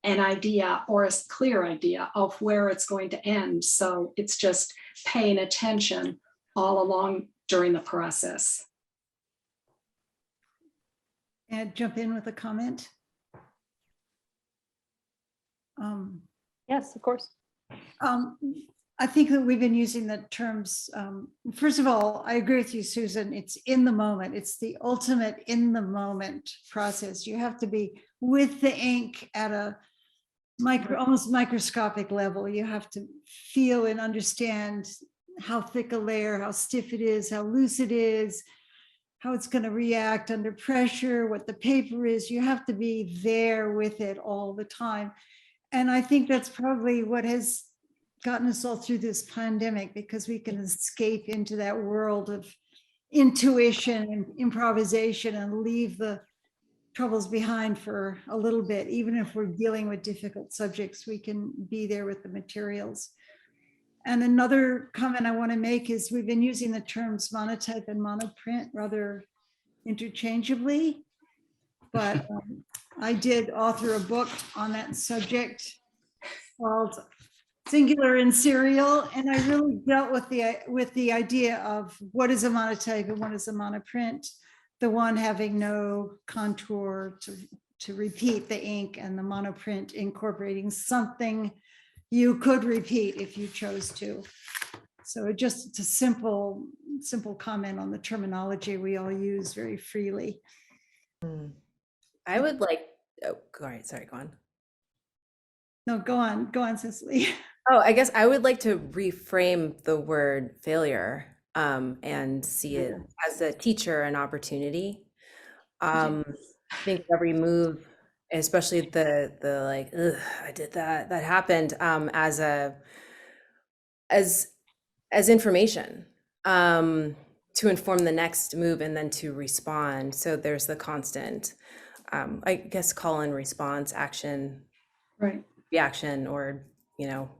idea or a clear idea of where it's going to end. So it's just paying attention all along during the process. And jump in with a comment. Yes, of course. I think that we've been using the terms, first of all, I agree with you, Susan, it's in the moment. It's the ultimate in the moment process. You have to be with the ink at a almost microscopic level. You have to feel and understand how thick a layer, how stiff it is, how loose it is, how it's going to react under pressure, what the paper is. You have to be there with it all the time. And I think that's probably what has gotten us all through this pandemic, because we can escape into that world of intuition and improvisation and leave the troubles behind for a little bit. Even if we're dealing with difficult subjects, we can be there with the materials. And another comment I want to make is we've been using the terms monotype and monoprint rather interchangeably, but I did author a book on that subject called Singular and Serial, and I really dealt with the idea of what is a monotype and what is a monoprint, the one having no contour to repeat the ink, and the monoprint incorporating something you could repeat if you chose to. So it's a simple comment on the terminology we all use very freely. I would like, oh, all right, sorry, go on. No, go on, Cicely. Oh, I guess I would like to reframe the word failure and see it as a teacher, an opportunity. I think every move, especially the like, ugh, I did that happened as information to inform the next move and then to respond. So there's the constant, I guess, call and response, action, Right. reaction, or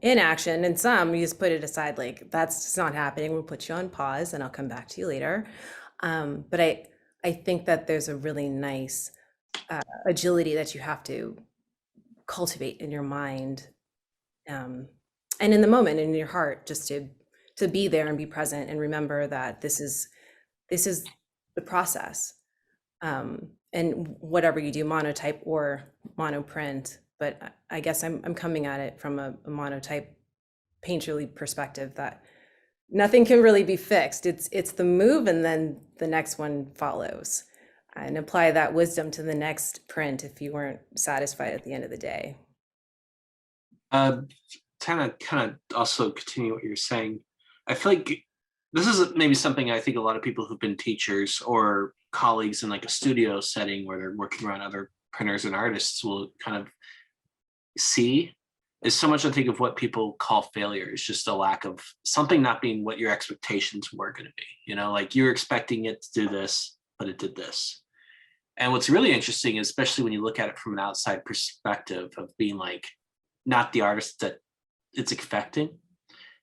inaction. And some you just put it aside, like that's just not happening. We'll put you on pause and I'll come back to you later. But I think that there's a really nice agility that you have to cultivate in your mind and in the moment, in your heart, just to be there and be present and remember that this is the process. And whatever you do, monotype or monoprint, but I guess I'm coming at it from a monotype painterly perspective that nothing can really be fixed. It's the move and then the next one follows, and apply that wisdom to the next print if you weren't satisfied at the end of the day. Kind of also continue what you're saying. I feel like this is maybe something I think a lot of people who've been teachers or colleagues in like a studio setting where they're working around other printers and artists will kind of see is so much I think of what people call failure is just a lack of something not being what your expectations were going to be. Like you're expecting it to do this, but it did this. And what's really interesting, especially when you look at it from an outside perspective of being like, not the artist that it's affecting,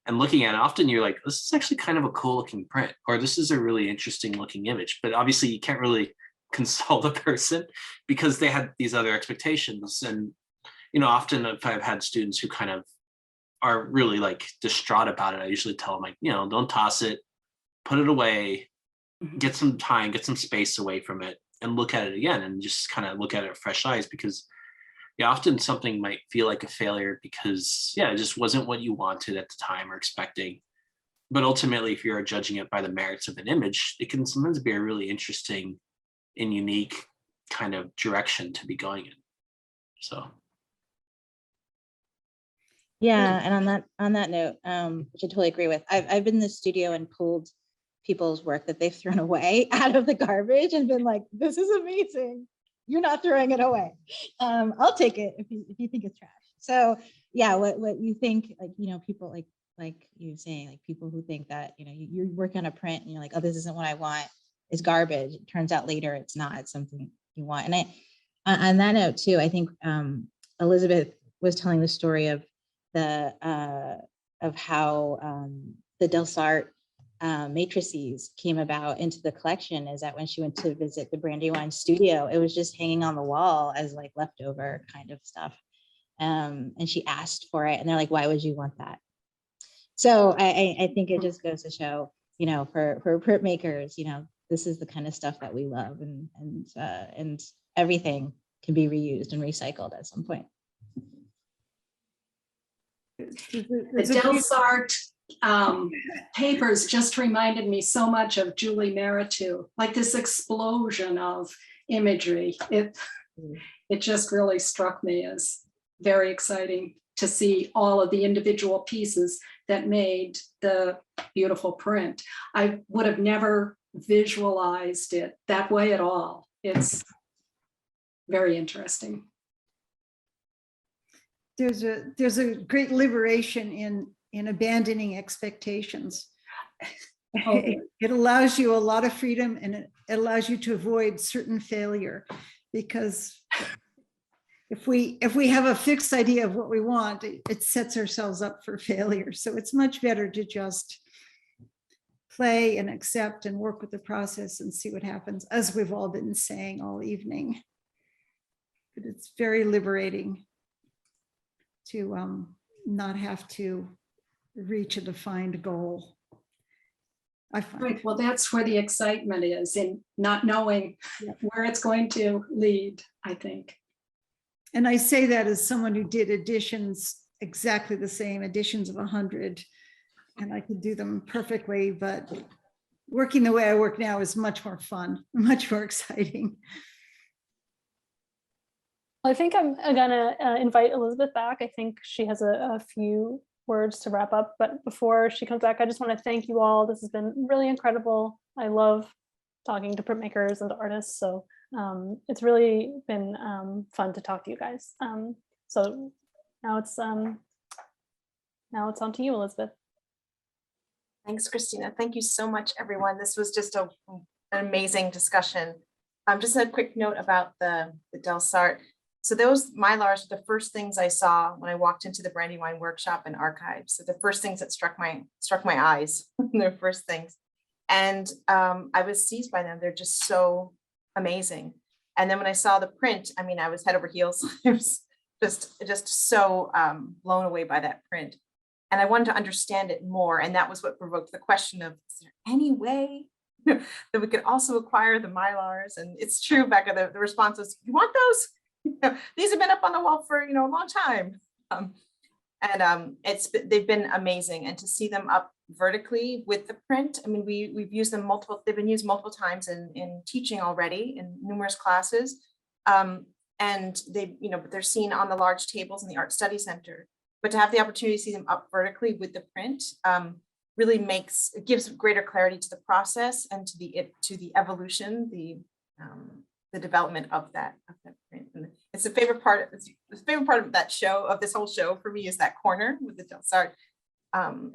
and looking at it, often you're like, this is actually kind of a cool looking print, or this is a really interesting looking image. But obviously you can't really console the person because they had these other expectations. And, you know, often if I've had students who kind of are really like distraught about it, I usually tell them, like, you know, don't toss it, put it away, get some time, get some space away from it, and look at it again, and just kind of look at it with fresh eyes. Because yeah, often something might feel like a failure because yeah, it just wasn't what you wanted at the time or expecting. But ultimately, if you're judging it by the merits of an image, it can sometimes be a really interesting and unique kind of direction to be going in. So Yeah, and on that note, which I totally agree with, I've been in the studio and pulled people's work that they've thrown away out of the garbage and been like, this is amazing. You're not throwing it away. I'll take it if you think it's trash. So yeah, what you think, like, you know, people like you saying, like people who think that, you know, you're working on a print and you're like, oh, this isn't what I want, it's garbage. It turns out later it's not, it's something you want. And on that note too, I think Elizabeth was telling the story of how the Delsarte matrices came about into the collection, is that when she went to visit the Brandywine studio, it was just hanging on the wall as like leftover kind of stuff. And she asked for it and they're like, why would you want that? So I think it just goes to show, you know, for printmakers, you know, this is the kind of stuff that we love, and everything can be reused and recycled at some point. The Delsarte papers just reminded me so much of Julie Meritou, like this explosion of imagery. It just really struck me as very exciting to see all of the individual pieces that made the beautiful print. I would have never visualized it that way at all. It's very interesting. There's a great liberation in abandoning expectations. It allows you a lot of freedom, and it allows you to avoid certain failure, because if we have a fixed idea of what we want, it sets ourselves up for failure. So it's much better to just play and accept and work with the process and see what happens, as we've all been saying all evening. But it's very liberating to not have to reach a defined goal, I find. Right, well, that's where the excitement is, in not knowing where it's going to lead, I think. And I say that as someone who did editions, exactly the same editions of 100, and I could do them perfectly, but working the way I work now is much more fun, much more exciting. I think I'm gonna invite Elizabeth back. I think she has a few words to wrap up, but before she comes back, I just want to thank you all. This has been really incredible. I love talking to printmakers and to artists, so it's really been fun to talk to you guys. So now it's on to you, Elizabeth. Thanks, Christina. Thank you so much, everyone. This was just an amazing discussion. Just a quick note about the Delsarte. So those Mylars are the first things I saw when I walked into the Brandywine workshop and archives. So the first things that struck my eyes, they're first things. And I was seized by them. They're just so amazing. And then when I saw the print, I mean, I was head over heels. I was just so blown away by that print. And I wanted to understand it more. And that was what provoked the question of, is there any way that we could also acquire the Mylars? And it's true, Becca, the response was, you want those? These have been up on the wall for, a long time. They've been amazing. And to see them up vertically with the print, I mean, we've used them they've been used multiple times in teaching already in numerous classes. And they're seen on the large tables in the Art Study Center. But to have the opportunity to see them up vertically with the print really gives greater clarity to the process and to the evolution, the development of that print. And it's the favorite part of that show, of this whole show for me, is that corner with the Delsarte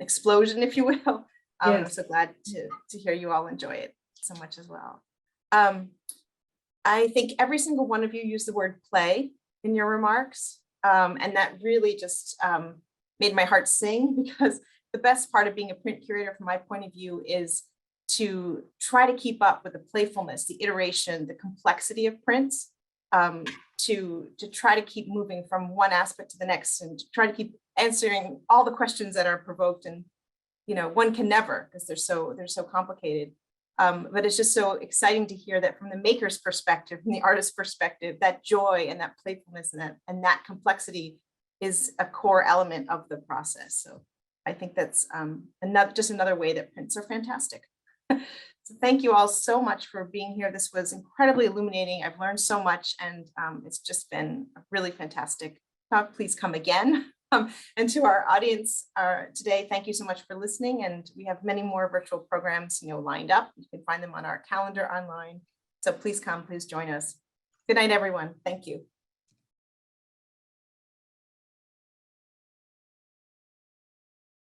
explosion, if you will. I'm so glad to hear you all enjoy it so much as well. I think every single one of you used the word play in your remarks. And that really just made my heart sing, because the best part of being a print curator from my point of view is to try to keep up with the playfulness, the iteration, the complexity of prints, to try to keep moving from one aspect to the next and to try to keep answering all the questions that are provoked. And one can never, because they're so complicated. But it's just so exciting to hear that from the maker's perspective, from the artist's perspective, that joy and that playfulness and that complexity is a core element of the process. So I think that's another way that prints are fantastic. So thank you all so much for being here. This was incredibly illuminating. I've learned so much, and it's just been a really fantastic talk. Please come again. And to our audience today, thank you so much for listening. And we have many more virtual programs, lined up. You can find them on our calendar online. So please come, please join us. Good night, everyone. Thank you.